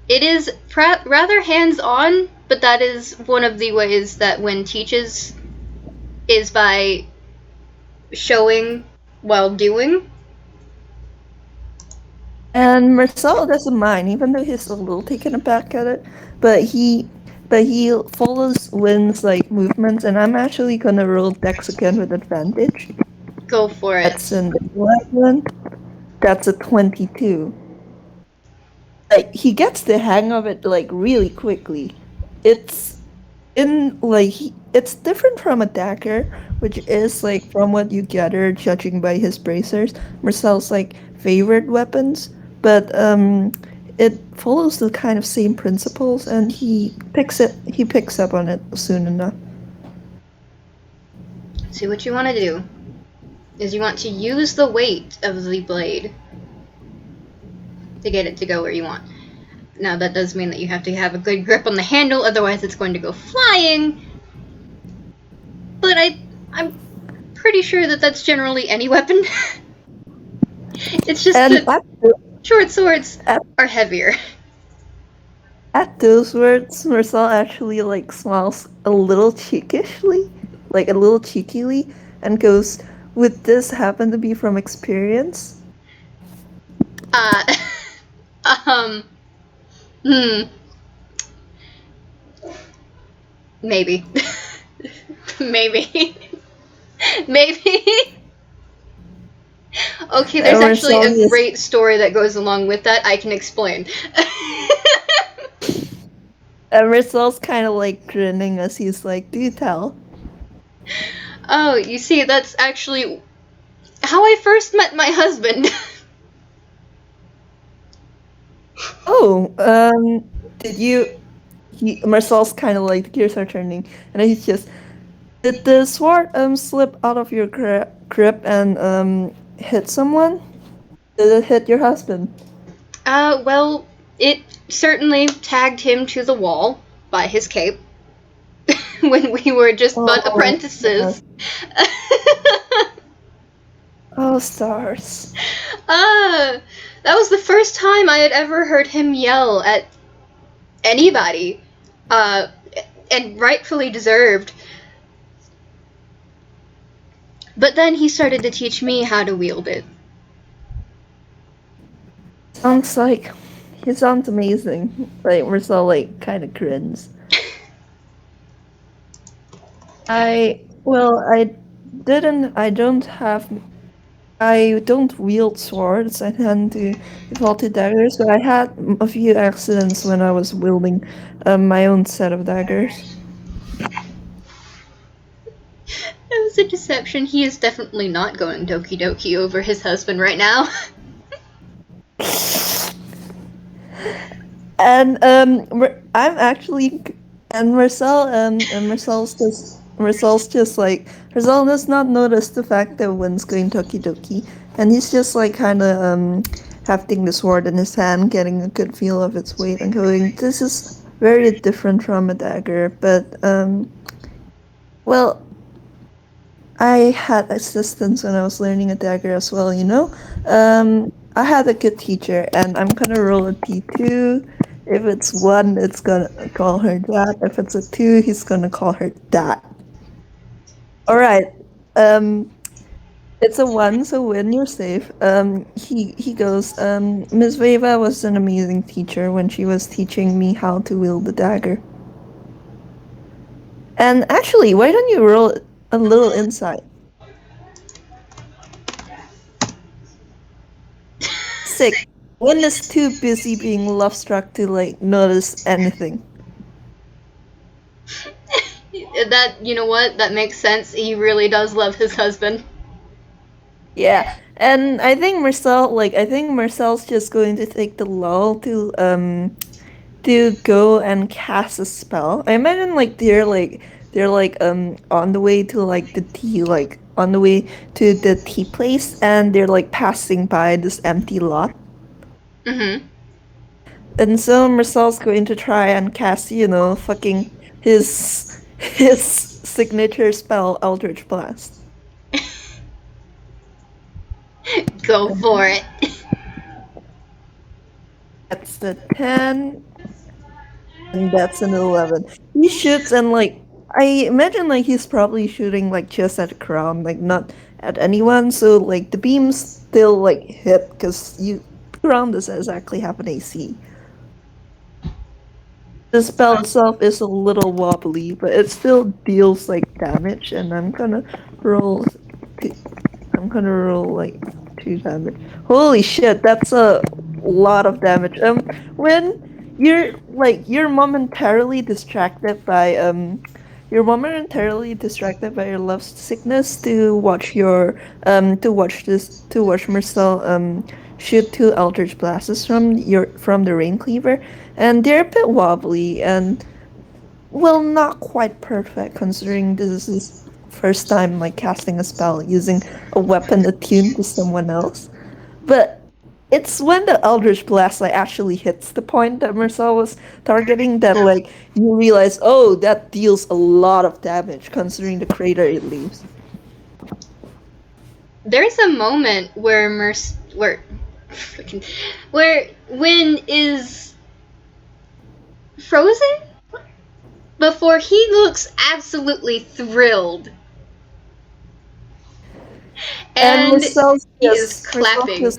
It is rather hands on, but that is one of the ways that Winn teaches is by showing while doing. And Marcel doesn't mind, even though he's a little taken aback at it. But he follows Wynn's like movements, and I'm actually gonna roll Dex again with advantage. Go for it. That's an 11. That's a 22. Like he gets the hang of it like really quickly. It's it's different from a dagger, which is like from what you gather, judging by his bracers, Marcel's like favorite weapons. But it follows the kind of same principles, and he picks up on it soon enough. See, what you want to do is you want to use the weight of the blade to get it to go where you want. Now, that does mean that you have to have a good grip on the handle, otherwise it's going to go flying. But I'm pretty sure that that's generally any weapon. It's just And that short swords are heavier. at those words, Mersel actually like smiles a little cheekishly, like a little cheekily, and goes, "Would this happen to be from experience?" Uh, um, hmm, maybe, maybe, maybe. Okay, there's And actually Mersel a is, great story that goes along with that. I can explain. and Mersel's kind of like grinning as he's like, "Do tell." Oh, you see, that's actually how I first met my husband. Oh, did you? Marcel's kind of like the gears are turning, and he's just, did the sword slip out of your grip and hit someone? Did it hit your husband? Well, it certainly tagged him to the wall by his cape when we were just but Oh, apprentices. oh stars. uh, that was the first time I had ever heard him yell at anybody. Uh, and rightfully deserved. But then he started to teach me how to wield it. Sounds like he sounds amazing. Like Marcel like kind of grins. I didn't. I don't wield swords. I tend to default to daggers, but I had a few accidents when I was wielding my own set of daggers. It was a deception. He is definitely not going doki doki over his husband right now. And I'm actually, and Marcel's just like, Marcel does not notice the fact that Winn's going Toki Doki, and he's just like kind of hefting the sword in his hand, getting a good feel of its weight, and going, this is very different from a dagger, but well, I had assistance when I was learning a dagger as well, you know? I had a good teacher, and I'm gonna roll a T2. If it's 1, it's gonna call her that. If it's a 2, he's gonna call her that. Alright. It's a 1, so Winn, you're safe. He goes, Miss Veva was an amazing teacher when she was teaching me how to wield the dagger. And actually, why don't you roll a little insight? Sick. Winn is too busy being love struck to like notice anything. That, you know what? That makes sense. He really does love his husband. Yeah, and I think Marcel's just going to take the lull to go and cast a spell. I imagine like they're on the way to like the tea like on the way to the tea place, and they're like passing by this empty lot. Mm-hmm. And so Marcel's going to try and cast, fucking his signature spell, Eldritch Blast. Go for it. That's the 10, and that's an 11. He shoots, and like I imagine like he's probably shooting like just at the ground, like not at anyone. So like the beams still like hit because the ground doesn't exactly have an AC. The spell itself is a little wobbly, but it still deals like damage, and roll. I'm gonna roll like 2 damage. Holy shit, that's a lot of damage. When you're momentarily distracted by your love sickness to watch Marcel shoot two Eldritch Blasts from the Rain Cleaver, and they're a bit wobbly and well, not quite perfect considering this is his first time like casting a spell using a weapon attuned to someone else. But it's when the Eldritch Blast like actually hits the point that Mersel was targeting that like you realize, oh, that deals a lot of damage considering the crater it leaves. There's a moment where where Winn is frozen before he looks absolutely thrilled. And Marcel's he is just clapping.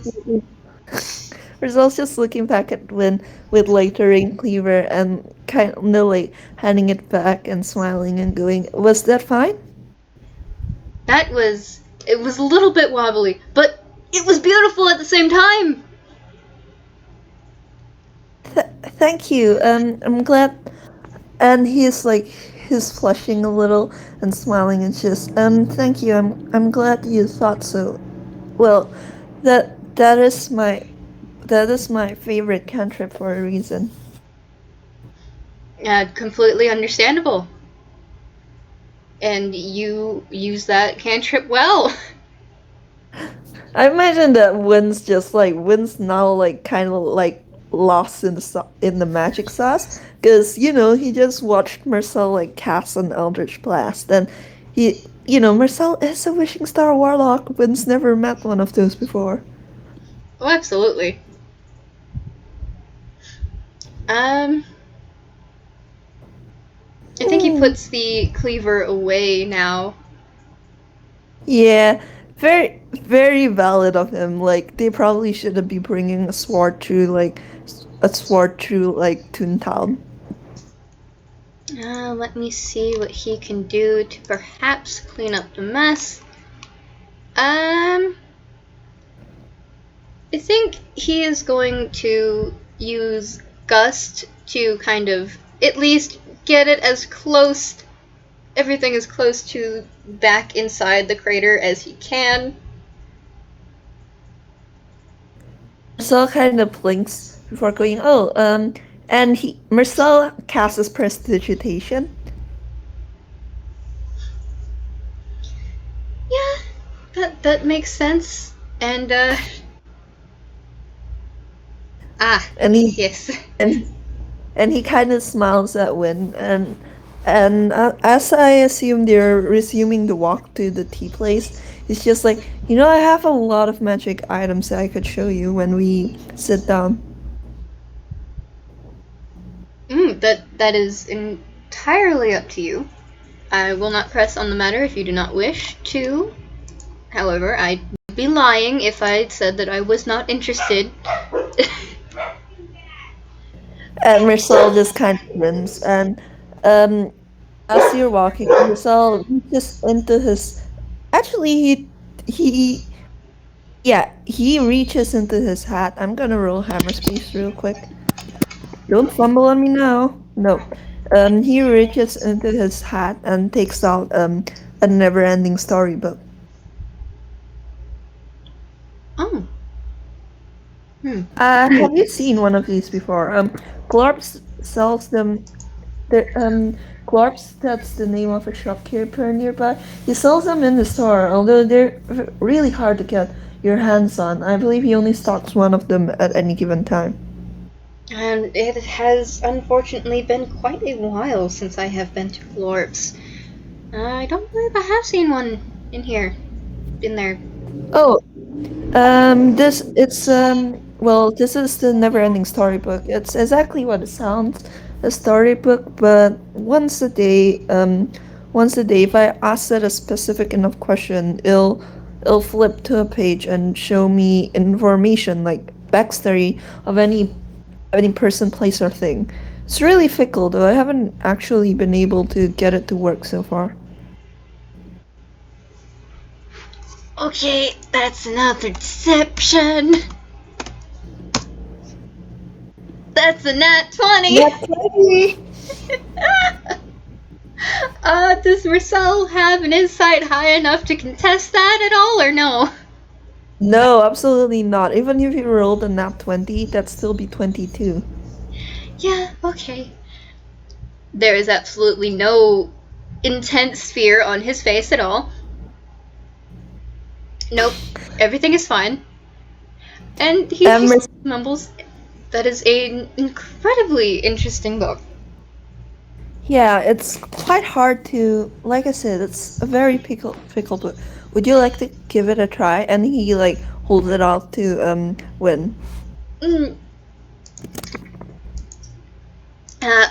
Marcel's just looking back at Win with like the ring cleaver and kind of like handing it back and smiling and going, "Was that fine?" It was a little bit wobbly, but it was beautiful at the same time. Thank you. I'm glad. And he's flushing a little and smiling and just thank you. I'm glad you thought so. Well, that is my favorite cantrip for a reason. Completely understandable. And you use that cantrip well. I imagine that Wynn's now like kind of like lost in the magic sauce because he just watched Mersel like cast an Eldritch Blast and Mersel is a wishing star warlock. Wynn's never met one of those before. Oh, absolutely. I think he puts the cleaver away now. Yeah, very very valid of him. Like they probably shouldn't be bringing a sword through Toontown. Let me see what he can do to perhaps clean up the mess. I think he is going to use Gust to kind of at least get it everything as close to back inside the crater as he can. Marcel kind of blinks before going, oh, and Marcel casts Prestidigitation. Yeah, that makes sense. And, and he yes. and he kind of smiles at Win, and as I assume they're resuming the walk to the tea place, it's just like, I have a lot of magic items that I could show you when we sit down. That is entirely up to you. I will not press on the matter if you do not wish to. However, I'd be lying if I said that I was not interested. And Marcel just kind of grins, and as you're walking, Marcel reaches into his. Actually, he yeah, he reaches into his hat. I'm gonna roll hammer space real quick. Don't fumble on me now. No. He reaches into his hat and takes out a never-ending storybook. Oh. Have you seen one of these before? Glorps sells them. Glorps, that's the name of a shopkeeper nearby. He sells them in the store, although they're really hard to get your hands on. I believe he only stocks one of them at any given time. And it has unfortunately been quite a while since I have been to Glorps. I don't believe I have seen one in there. Oh, this is the never-ending storybook. It's exactly what it sounds, a storybook, but once a day, if I ask it a specific enough question, it'll flip to a page and show me information like backstory of any person, place, or thing. It's really fickle, though. I haven't actually been able to get it to work so far. Okay, that's another deception. That's a nat 20. Nat 20. Does Mersel have an insight high enough to contest that at all, or no? No, absolutely not. Even if you rolled a nat 20, that'd still be 22. Yeah, okay. There is absolutely no intense fear on his face at all. Nope, everything is fine. And he And just mumbles, that is an incredibly interesting book. yeah, it's quite hard to, like I said, it's a very pickle book. Would you like to give it a try? And he like holds it out to Win. Mm, uh,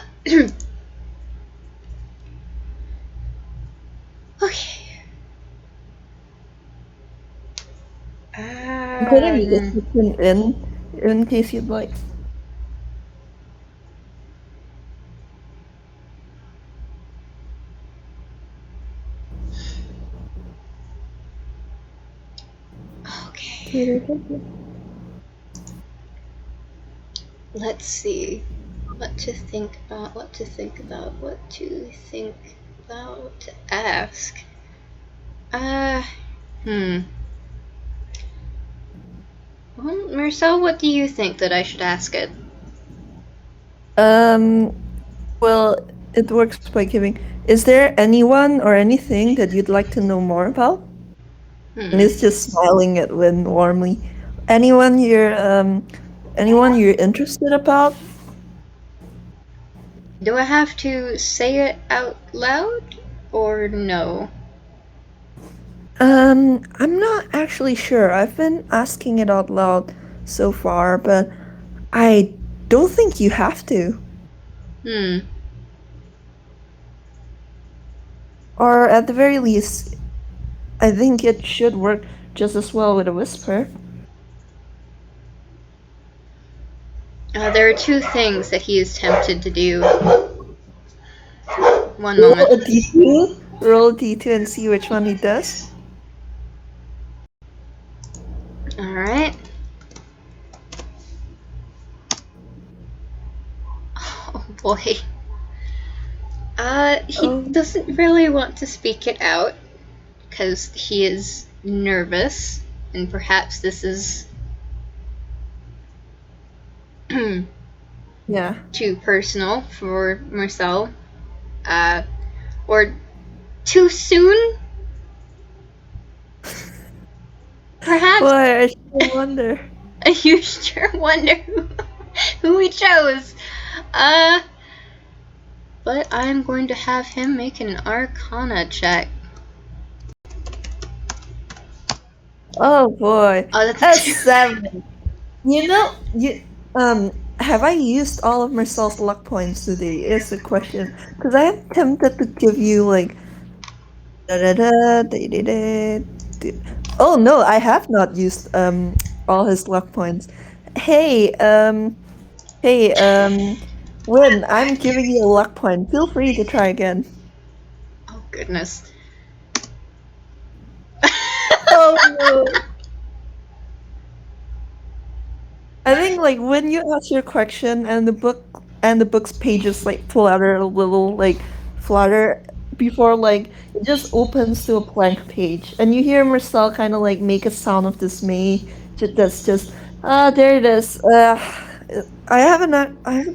okay. Including the Um, description in case you'd like. okay. Let's see. What to think about, what to think about, what to think about, what to ask. Uh, hmm. Well, Mersel, what do you think that I should ask it? Um, well, it works by giving. Is there anyone or anything that you'd like to know more about? And Hmm. he's just smiling at Win warmly. Anyone you're interested about? Do I have to say it out loud or no? I'm not actually sure. I've been asking it out loud so far, but I don't think you have to. Hmm. Or at the very least, I think it should work just as well with a whisper. There are two things that he is tempted to do. One Roll moment. a d2, roll a d2 and see which one he does. Alright. Oh boy. He Oh, doesn't really want to speak it out because he is nervous, and perhaps this is yeah. too personal for Marcel. Uh, or too soon, Boy, perhaps. I should wonder. You sure wonder who we chose. Uh, but I'm going to have him make an Arcana check. Oh boy, Oh, that's a a 2. 7. You know, have I used all of Marcel's luck points today? Is the question. Because I am tempted to give you like da da da da da da. Oh no, I have not used all his luck points. Hey, hey, Win, I'm giving you a luck point. Feel free to try again. Oh, goodness. Oh no. I think like when you ask your question and the book's pages like flutter a little like flutter before like it just opens to a blank page and you hear Marcel kind of like make a sound of dismay that's just there it is I haven't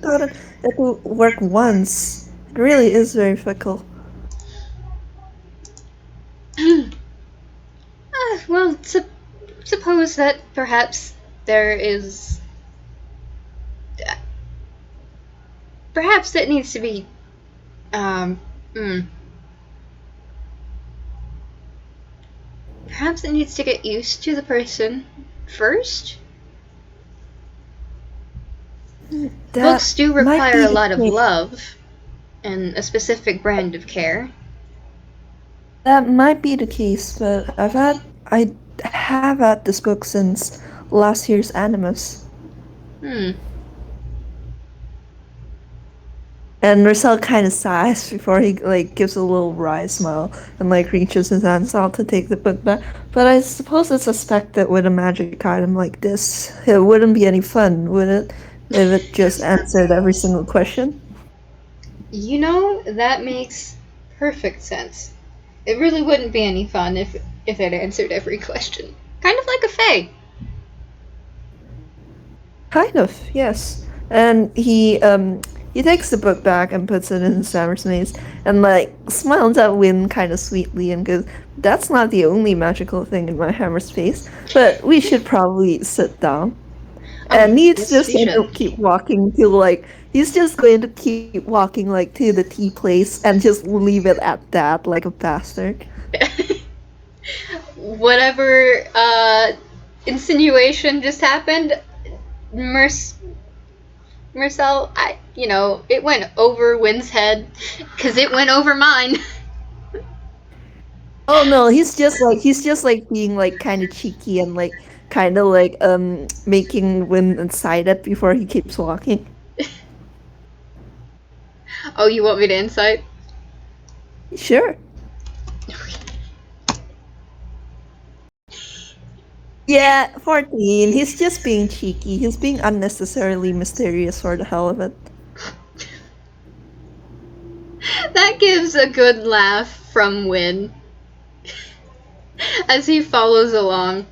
gotten it to work once. It really is very fickle. Well, suppose that perhaps there is. Perhaps it needs to be. Um. Mm, perhaps it needs to get used to the person first. That Books do might require be a the lot of case. love and a specific brand of care. That might be the case, but I have had this book since last year's Animus. Hmm. And Marcel kind of sighs before he like gives a little wry smile and like reaches his hands out to take the book back. But I suppose it's suspect that with a magic item like this, it wouldn't be any fun, would it? If it just answered every single question. You know, that makes perfect sense. It really wouldn't be any fun if it answered every question. Kind of like a day. Kind of, yes. And he takes the book back and puts it in his hammer's maze and like smiles at Winn kind of sweetly and goes, "That's not the only magical thing in my hammer space, but we should probably sit down." Oh, And he's yes, just we going to should. keep walking to like he's just going to keep walking like to the tea place and just leave it at that like a bastard. Whatever insinuation just happened, Merc- Mersel, it went over Wynn's head because it went over mine. Oh no, he's just like being like kind of cheeky and like kind of like making Win inside it before he keeps walking. Oh, you want me to insight? Sure. Yeah, 14. He's just being cheeky. He's being unnecessarily mysterious for the hell of it. That gives a good laugh from Wynn as he follows along.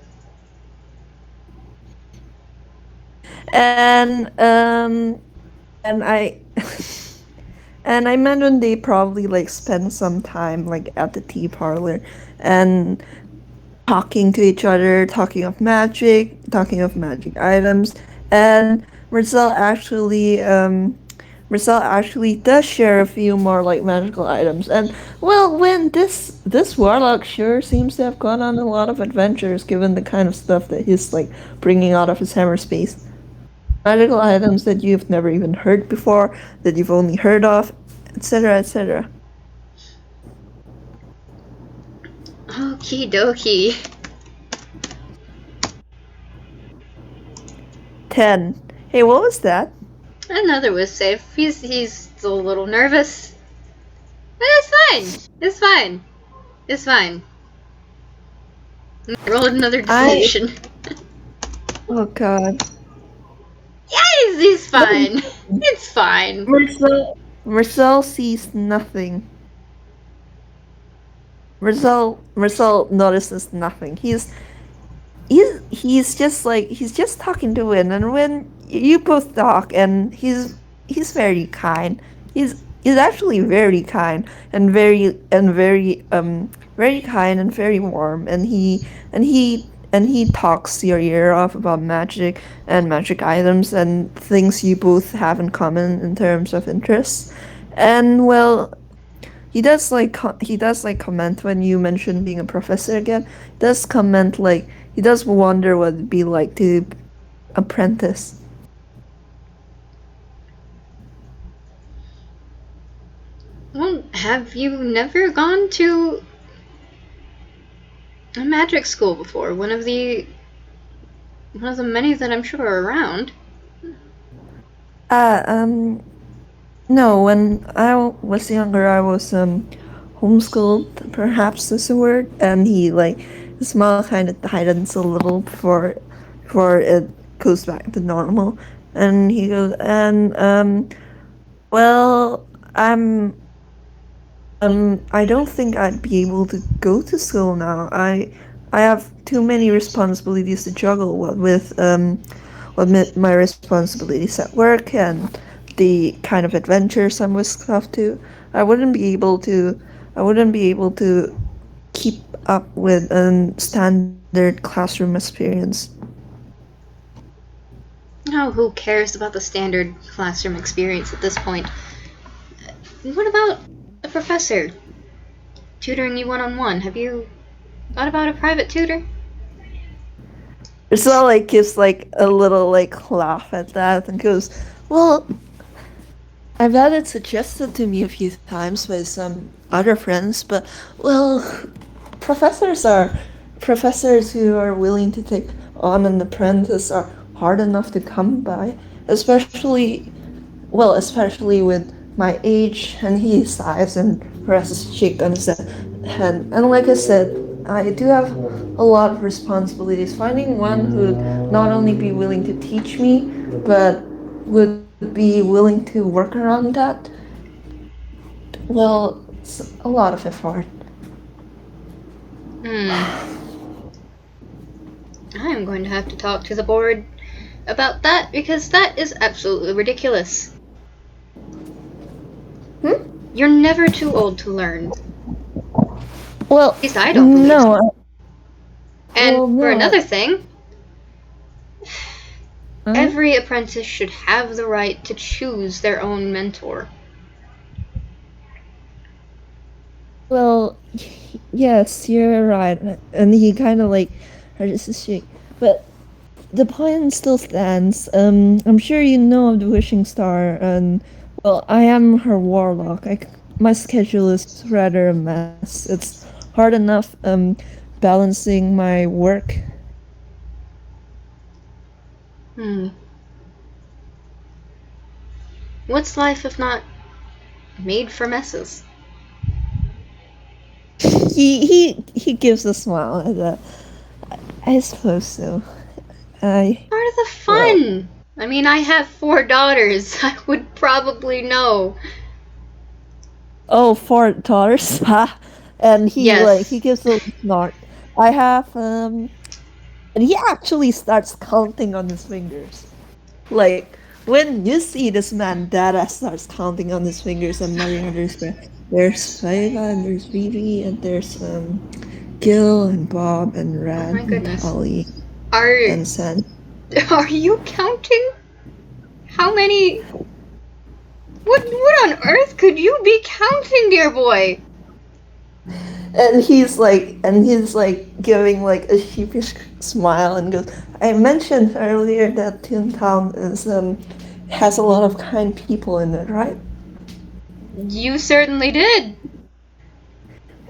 And and I and I imagine they probably like spend some time like at the tea parlor and talking to each other, talking of magic items, and Marcel actually Marcel actually does share a few more like magical items. And well, when this warlock sure seems to have gone on a lot of adventures given the kind of stuff that he's like bringing out of his hammer space. Magical items that you've never even heard before, that you've only heard of, etc., etc. Okie dokie. 10. Hey, what was that? Another was safe. He's a little nervous. But it's fine. It's fine. It's fine. Roll another I divination. Oh god. Yeah, he's fine. It's fine. Marcel sees nothing. Marcel notices nothing. He's just talking to Win, and when you both talk, and he's very kind. He's actually very kind and very kind and very warm, and he talks your ear off about magic and magic items and things you both have in common in terms of interests. And well, he does like comment when you mention being a professor again. He does comment like he does wonder what it'd be like to apprentice. Well, have you never gone to a magic school before? One of the many that I'm sure are around. Uh um no, when was younger I was homeschooled, perhaps is a word, and he like his smile kind of tightens a little before it goes back to normal. And he goes and well, I don't think I'd be able to go to school now. I have too many responsibilities to juggle with my responsibilities at work and the kind of adventures I'm whisked off to. I wouldn't be able to I wouldn't be able to keep up with a standard classroom experience. Oh, who cares about the standard classroom experience at this point? What about a professor tutoring you one on one? Have you thought about a private tutor? Ursula like gives like a little like laugh at that and goes, "Well, I've had it suggested to me a few times by some other friends, but well, professors are professors who are willing to take on an apprentice are hard enough to come by, especially with my age." And he sighs and rests his cheek on his hand. And like I said, I do have a lot of responsibilities. Finding one who'd not only be willing to teach me, but would be willing to work around that, well, it's a lot of effort. Hmm. I am going to have to talk to the board about that because that is absolutely ridiculous. Hmm? You're never too old to learn. Well, At least I don't believe so. no. And Well, for no. another thing, Huh? every apprentice should have the right to choose their own mentor. Well, yes, you're right. And he kind of like hurts his cheek. But the point still stands. I'm sure you know of the wishing star, and well, I am her warlock. My schedule is rather a mess. It's hard enough balancing my work. Hmm. What's life if not made for messes? He gives a smile at that. I suppose so. I Part of the well, fun. I mean, I have 4 daughters. I would probably know. oh, $4. Ha! And he Yes. gives a snort. I have and he actually starts counting on his fingers. Like when you see this man, Dada starts counting on his fingers, and Maria, there's Faiva and there's Vivi and there's Gil and Bob and Oh Rad my and goodness. Tali Are and Sen. are you counting? How many? What on earth could you be counting, dear boy? And he's like giving like a sheepish smile and goes, I mentioned earlier that Toontown is has a lot of kind people in it, right? You certainly did.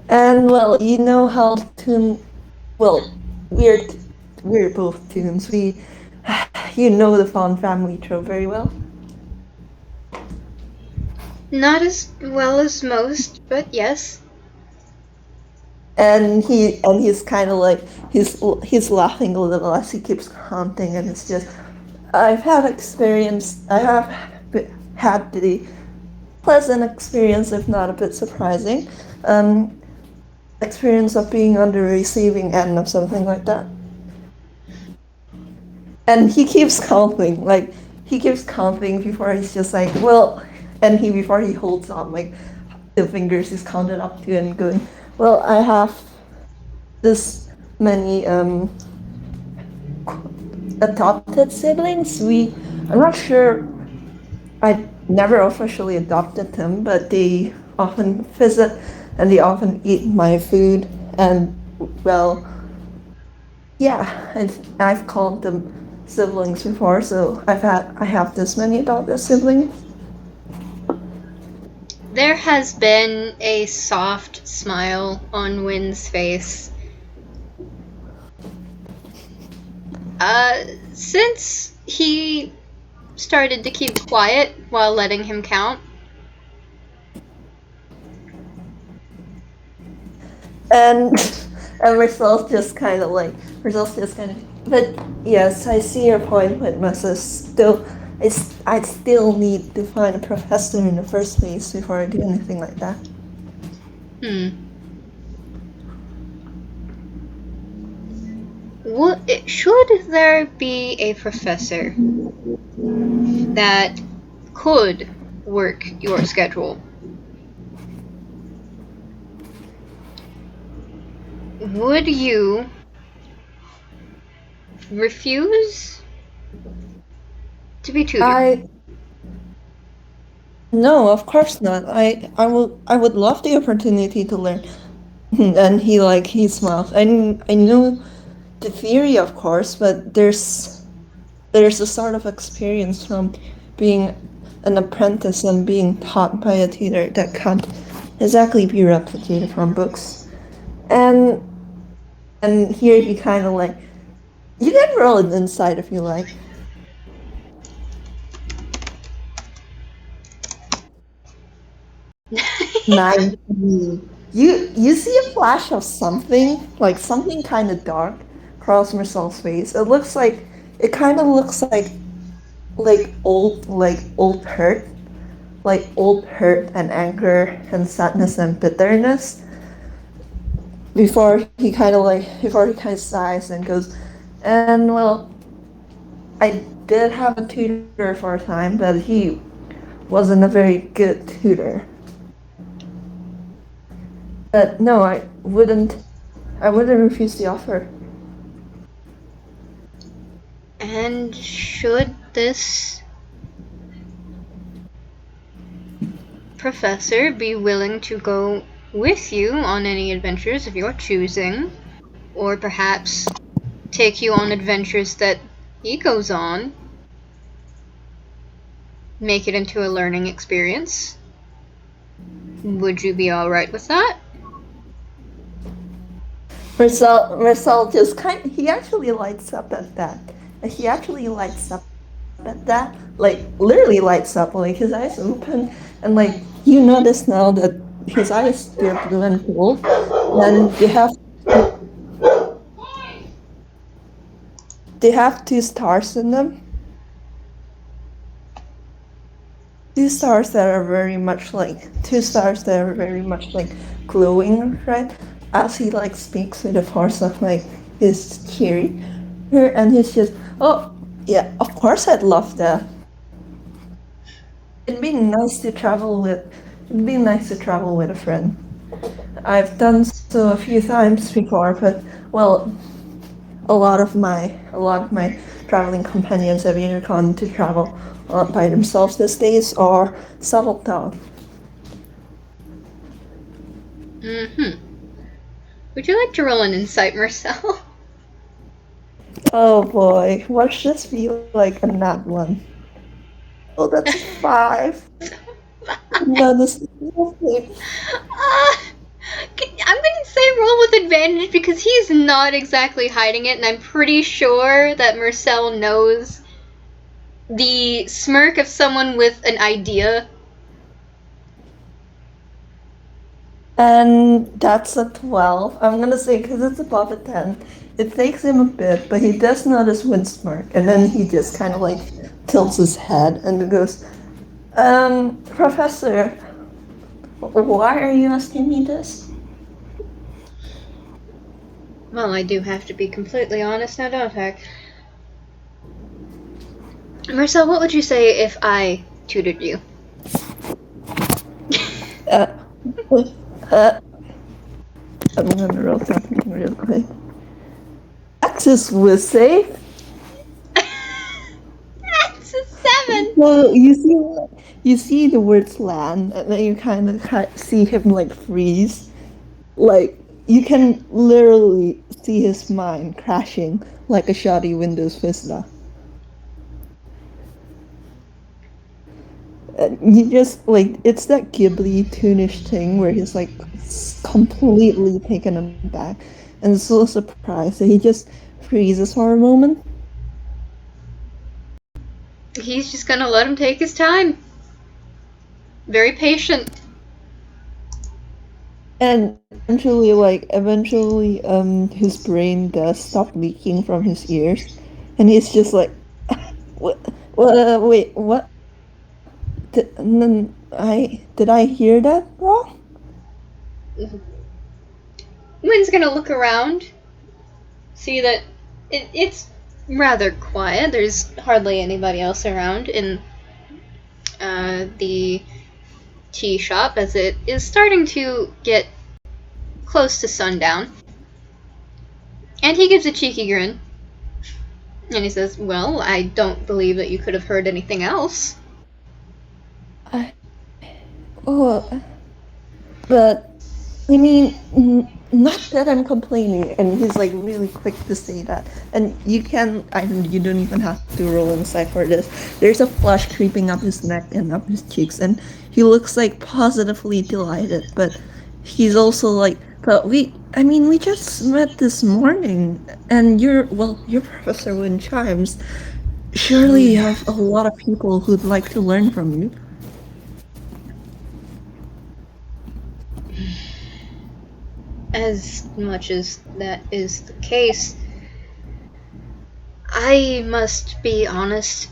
And well, you know how Toon well, we're we're both Toons. We you know the Fawn family trope very well. Not as well as most, but yes. And he's kind of like he's laughing a little as he keeps counting, and it's just I have had the pleasant experience, if not a bit surprising, um, experience of being on the receiving end of something like that. And he keeps counting, like he keeps counting before he's just like, well, and he before he holds up like the fingers he's counted up to and going, well, I have this many adopted siblings. I'm not sure. I never officially adopted them, but they often visit and they often eat my food. And well, yeah, I've called them siblings before, so I have this many adopted siblings. There has been a soft smile on Wynn's face. Uh, since he started to keep quiet while letting him count. And and Marcel's just kind of. But yes, I see your point, but Mrs. Still, I still need to find a professor in the first place before I do anything like that. Hmm. Should there be a professor that could work your schedule? Would you refuse to be tutored? I No, of course not. I would love the opportunity to learn. And he smiles. I know the theory, of course, but there's a sort of experience from being an apprentice and being taught by a tutor that can't exactly be replicated from books. And and here he kind of like you can roll an insight if you like. 19. You see a flash of something, like something kind of dark, cross Marcel's face. It kind of looks like old hurt and anger and sadness and bitterness. Before he kind of sighs and goes, And well, I did have a tutor for a time, but he wasn't a very good tutor. But no, I wouldn't refuse the offer. And should this professor be willing to go with you on any adventures of your choosing, or perhaps take you on adventures that he goes on, make it into a learning experience, would you be alright with that? Mersel just he actually lights up at that. He actually lights up at that, like literally lights up, like his eyes open, and like you notice now that his eyes they're blue and gold, and they have two stars in them. Two stars that are very much like glowing, right? As he like speaks with the force of like his cheery, and he's just, oh yeah, of course I'd love that. It'd be nice to travel with. It'd be nice to travel with a friend. I've done so a few times before, but well, a lot of my traveling companions have either gone to travel by themselves these days or settled down. Mm-hmm. Would you like to roll an insight, Mersel? Oh boy, watch this be like a nat one. Oh, that's a five. None is nothing. I'm gonna say roll with advantage because he's not exactly hiding it, and I'm pretty sure that Mersel knows the smirk of someone with an idea. And that's a 12. I'm gonna say because it's above a 10. It takes him a bit, but he does notice Windsmark, and then he just kind of like tilts his head and goes, Professor, why are you asking me this? Well, I do have to be completely honest now, don't I? Mersel, what would you say if I tutored you? Uh, uh, I'm gonna roll something real quick. Axis would say, That's a 7! well, you see the words land, and then you kind of see him like freeze. Like, you can literally see his mind crashing like a shoddy Windows Vista. You just, like, it's that Ghibli toonish thing where he's like completely taken aback and so surprised that he just freezes for a moment. He's just gonna let him take his time. Very patient. And eventually, his brain does stop leaking from his ears, and he's just like, what, wait, what? Did I hear that wrong? Winn's gonna look around, see that it's rather quiet. There's hardly anybody else around in the tea shop as it is starting to get close to sundown. And he gives a cheeky grin. And he says, well, I don't believe that you could have heard anything else. I, oh, but I mean, not that I'm complaining, and he's like really quick to say that. And you don't even have to roll inside for this. There's a flush creeping up his neck and up his cheeks, and he looks like positively delighted. But he's also like, but we just met this morning, and you're Professor Winn Chimes. Surely you have a lot of people who'd like to learn from you. As much as that is the case, I must be honest,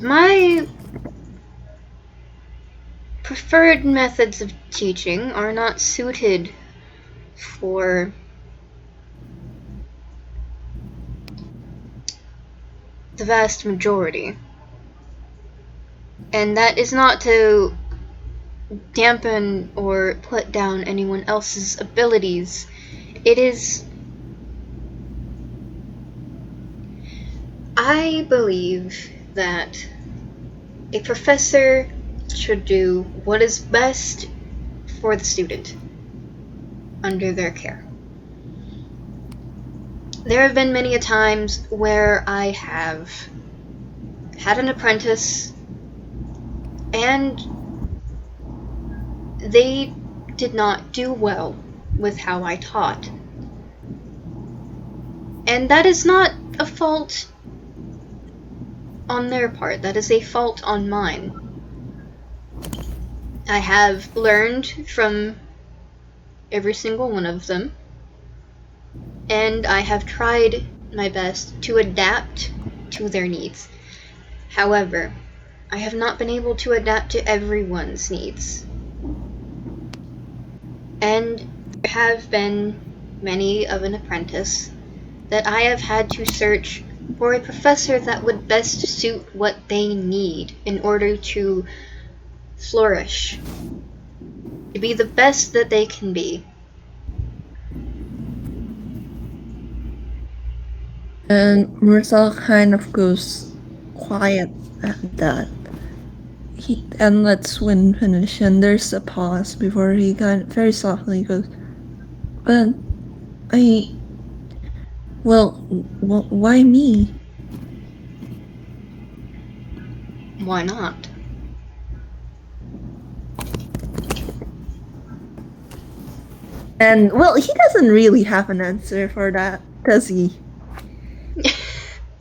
my preferred methods of teaching are not suited for the vast majority. And that is not to dampen or put down anyone else's abilities. It is. I believe that a professor should do what is best for the student under their care. There have been many a times where I have had an apprentice and they did not do well with how I taught. And that is not a fault on their part, that is a fault on mine. I have learned from every single one of them, and I have tried my best to adapt to their needs. However, I have not been able to adapt to everyone's needs. And there have been many of an apprentice that I have had to search for a professor that would best suit what they need in order to flourish, to be the best that they can be. And Mersel kind of goes quiet at that. And lets Winn finish, and there's a pause before he kind of very softly goes, "But I. Well, why me?" Why not? And well, he doesn't really have an answer for that, does he?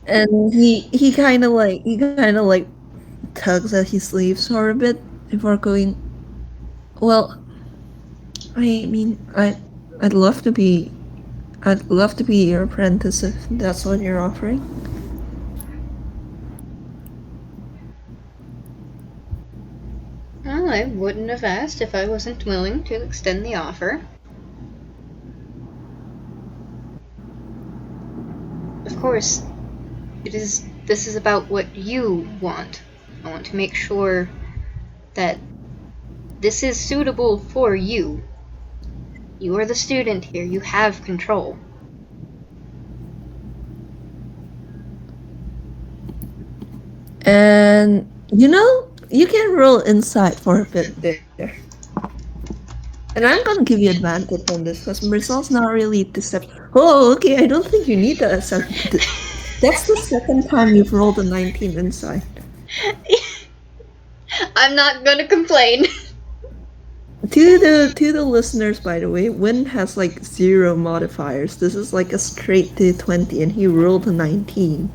And he kind of like tugs at his sleeves for a bit before going, "Well, I mean, I'd love to be your apprentice if that's what you're offering." Well, I wouldn't have asked if I wasn't willing to extend the offer. Of course, this is about what you want. I want to make sure that this is suitable for you. You are the student here, you have control. And you can roll insight for a bit there. And I'm gonna give you advantage on this because Mercel's not really deceptive. Oh, okay. I don't think you need that. That's the second time you've rolled a 19 insight. I'm not gonna complain. To the listeners, by the way, Winn has like 0 modifiers. This is like a straight to 20, and he rolled a 19.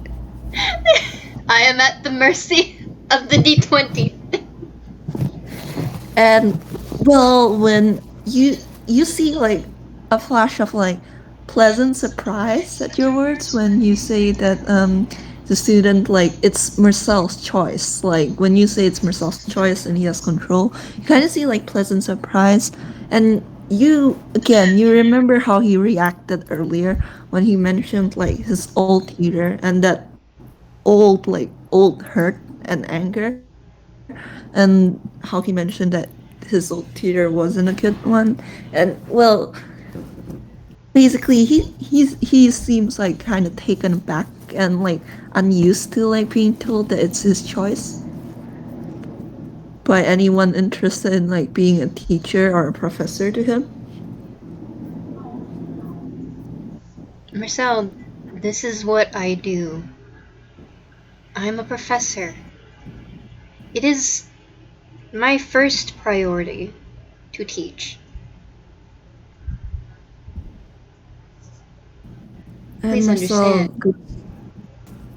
I am at the mercy of the D20. And well, when you see like a flash of like pleasant surprise at your words when you say that the student, like, it's Mercel's choice. Like when you say it's Mercel's choice and he has control, you kind of see like pleasant surprise. And you remember how he reacted earlier when he mentioned like his old tutor and that old hurt and anger, and how he mentioned that his old tutor wasn't a good one. And well, basically he seems like kind of taken aback and like unused to like being told that it's his choice by anyone interested in like being a teacher or a professor to him. Mersel, this is what I do. I'm a professor. It is my first priority to teach. And Please understand.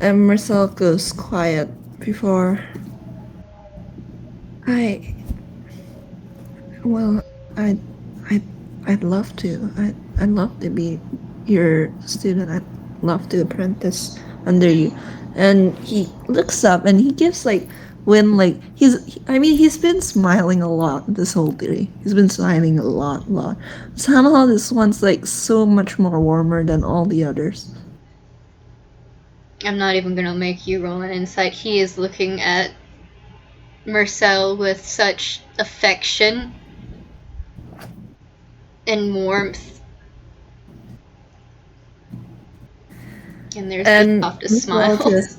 Marcel goes quiet before I. Well, I, I'd love to. I'd love to be your student. I'd love to apprentice under you. And he looks up and he gives like when like he's been smiling a lot this whole day. He's been smiling a lot. Somehow this one's like so much more warmer than all the others. I'm not even gonna make you roll an insight. He is looking at Mersel with such affection and warmth. And there's the And softest Marcel smile. just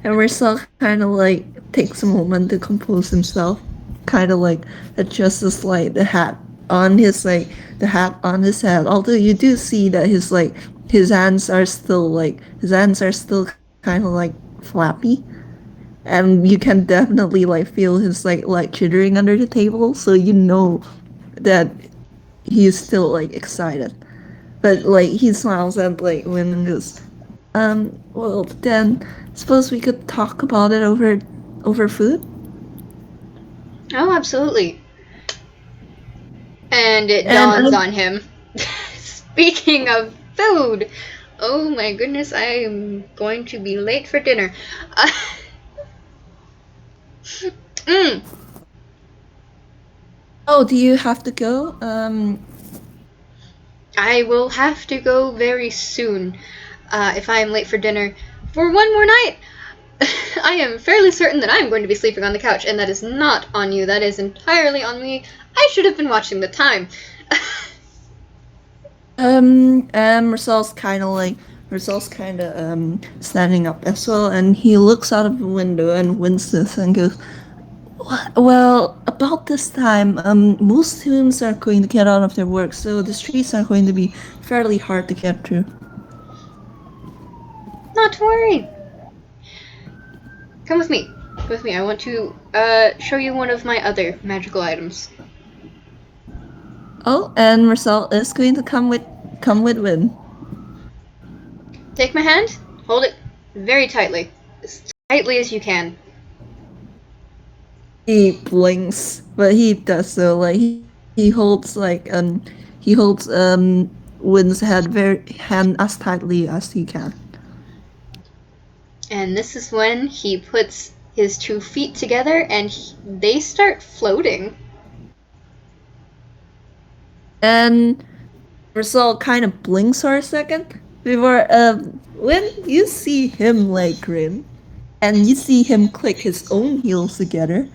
and Marcel kind of like takes a moment to compose himself, kind of like adjusts like the hat on his head. Although you do see that his hands are still kind of like flappy, and you can definitely like feel his like jittering under the table. So you know that he is still like excited. But like he smiles at like Winn and goes, well then suppose we could talk about it over food? Oh, absolutely. And it And dawns on him. Speaking of food, oh my goodness, I am going to be late for dinner. Mm, oh, do you have to go? I will have to go very soon. If I am late for dinner for one more night, I am fairly certain that I am going to be sleeping on the couch, and that is not on you. That is entirely on me. I should have been watching the time. And Marcel's kind of standing up as well, and he looks out of the window and winces and goes, well, about this time, most students are going to get out of their work, so the streets are going to be fairly hard to get through. Not to worry. Come with me. Come with me. I want to show you one of my other magical items. Oh, and Marcel is going to come with Win. Take my hand. Hold it very tightly. As tightly as you can. He blinks, but he does so. Like he holds Win's hand as tightly as he can. And this is when he puts his 2 feet together and they start floating. And Marcel kind of blinks for a second before when you see him like grin, and you see him click his own heels together,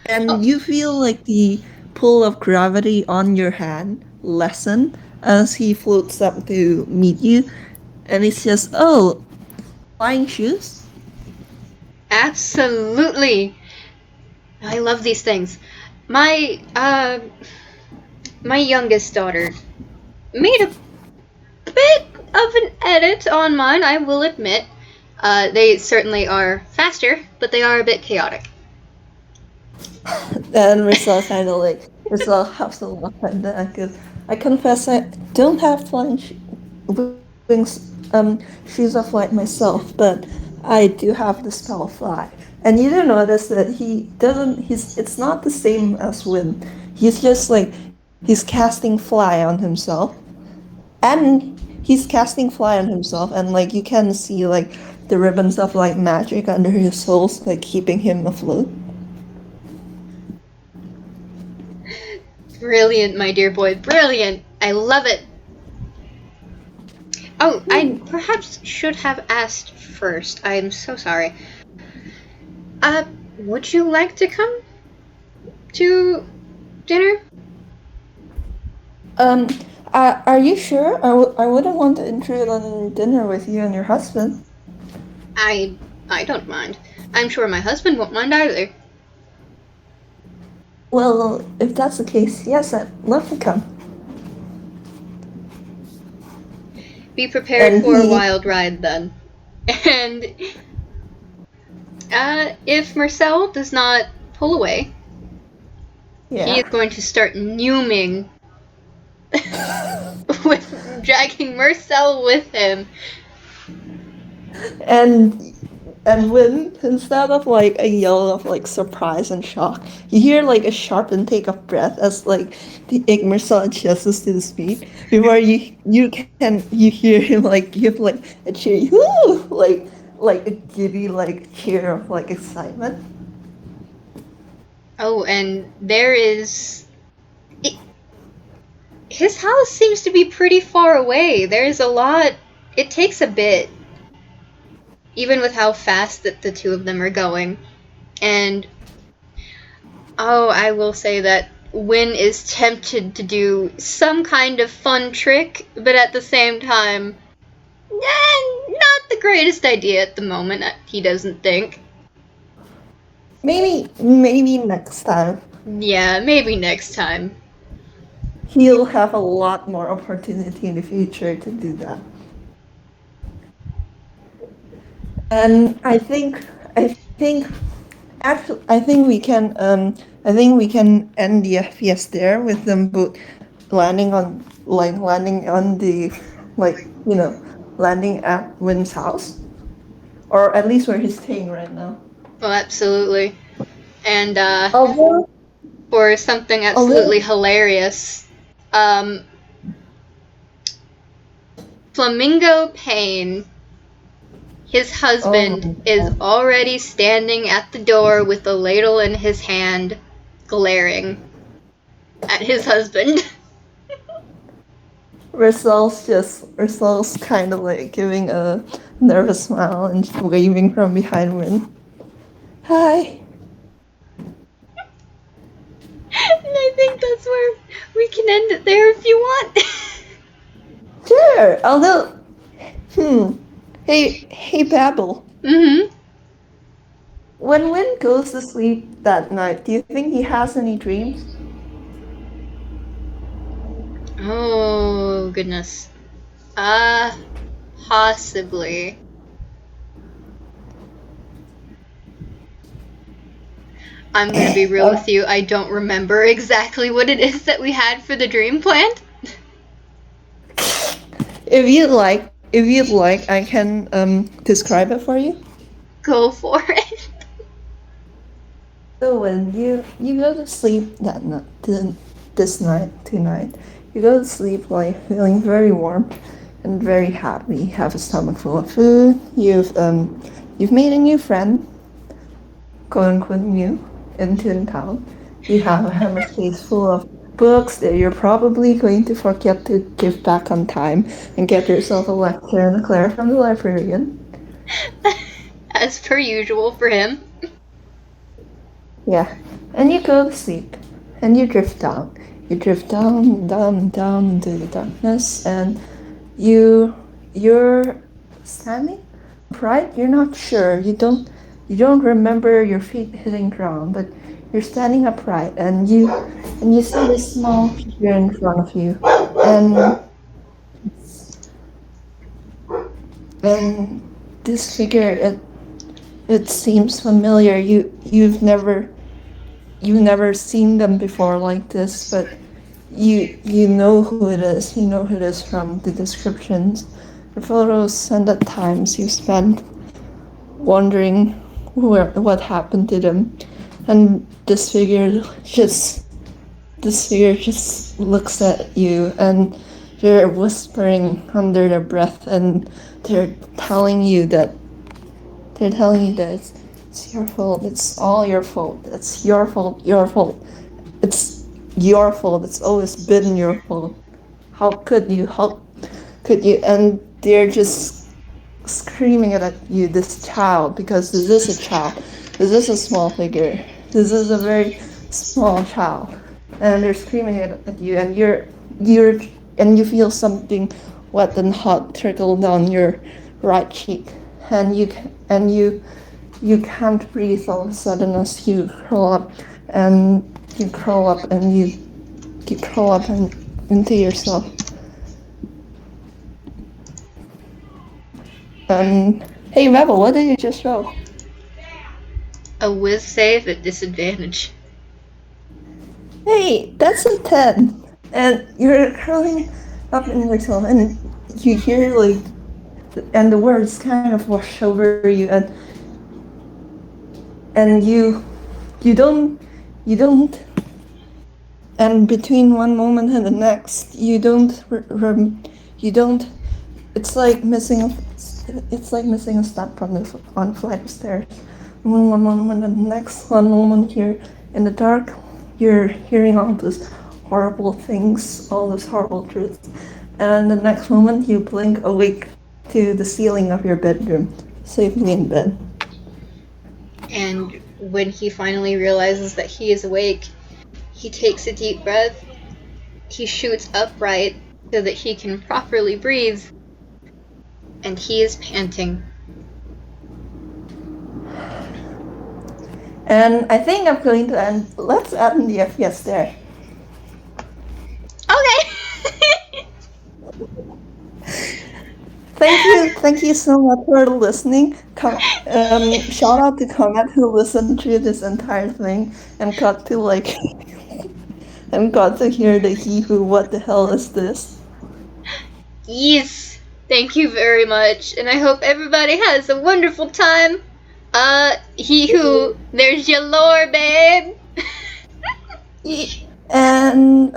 and Oh, you feel like the pull of gravity on your hand lessen as he floats up to meet you, and he says, "Oh, flying shoes." absolutely. I love these things. My my youngest daughter made a bit of an edit on mine, I will admit. They certainly are faster, but they are a bit chaotic. And Marcel has to laugh at that because I confess I don't have wings, shoes of flight myself, but I do have the spell fly. And you do notice that it's not the same as Win. He's just like, he's casting fly on himself. And and like you can see like the ribbons of like magic under his soles, like keeping him afloat. Brilliant, my dear boy, brilliant. I love it. Oh, I perhaps should have asked first. I'm so sorry. Would you like to come to dinner? Um, are you sure? I wouldn't want to intrude on dinner with you and your husband. I don't mind. I'm sure my husband won't mind either. Well, if that's the case, yes, I'd love to come. Be prepared And for a he, wild ride then. And if Marcel does not pull away, he yeah, is going to start numing with dragging Marcel with him. and when instead of like a yell of like surprise and shock, you hear like a sharp intake of breath as like the Igmersaw adjusts to the speed. Before you hear him like give like a cheer, whoo, like a giddy like cheer of like excitement. Oh, and there is. His house seems to be pretty far away. There's a lot. It takes a bit. even with how fast that the two of them are going. And oh, I will say that Winn is tempted to do some kind of fun trick, but at the same time, not the greatest idea at the moment, he doesn't think. Maybe next time. Yeah, maybe next time. He'll have a lot more opportunity in the future to do that. And I think we can end the FPS there with them both landing on the like landing at Wynn's house, or at least where he's staying right now. Well, absolutely. And Although for something absolutely hilarious, um, Flamingo Payne, his husband, is already standing at the door with a ladle in his hand, glaring at his husband. Mersel's kind of like giving a nervous smile and waving from behind Winn. Hi. And I think that's where we can end it there if you want. Sure. Although, hey, Babble. Mm-hmm. When Winn goes to sleep that night, do you think he has any dreams? Oh, goodness. Possibly. I'm gonna be real with you, I don't remember exactly what it is that we had for the dream plan. If you'd like, I can describe it for you. Go for it. So when you go to sleep tonight, you go to sleep like feeling very warm and very happy. You have a stomach full of food. You've made a new friend, quote unquote new, in town. You have a hammer case full of books that you're probably going to forget to give back on time and get yourself a lecture and a Claire from the librarian. As per usual for him. Yeah. And you go to sleep. And you drift down. You drift down, down, down into the darkness, and you're standing upright. You're not sure. You don't remember your feet hitting ground, but you're standing upright, and you see this small figure in front of you, and this figure, it seems familiar. You've never seen them before like this, but you know who it is. You know who it is from the descriptions, the photos, and at times you spent wondering what happened to them. And this figure just looks at you, and they're whispering under their breath, and they're telling you that it's your fault. It's all your fault. It's your fault. Your fault. It's your fault. It's always been your fault. How could you? How could you? And they're just screaming at you, this child, because this is a child. This is a small figure. This is a very small child, and they're screaming at you, and you feel something wet and hot trickle down your right cheek, and you can't breathe all of a sudden as you curl up, and you curl up and into yourself. Hey Babble, what did you just roll? A whiz save at disadvantage. Hey, that's a 10. And you're curling up in yourself, and you hear and the words kind of wash over you, and you don't, and between one moment and the next, you don't, it's like missing a step on a flight of stairs. One moment and the next one moment you're in the dark, you're hearing all those horrible things, all those horrible truths, and the next moment you blink awake to the ceiling of your bedroom. safely in bed. And when he finally realizes that he is awake, he takes a deep breath. He shoots upright so that he can properly breathe. And he is panting. And I think I'm going to end. Let's end the FPS there. Okay! Thank you so much for listening. Shout out to Comet who listened to this entire thing and got to hear the HEEHOO. What the hell is this? Yes! Thank you very much, and I hope everybody has a wonderful time. HEEHOO, there's your lore, babe! And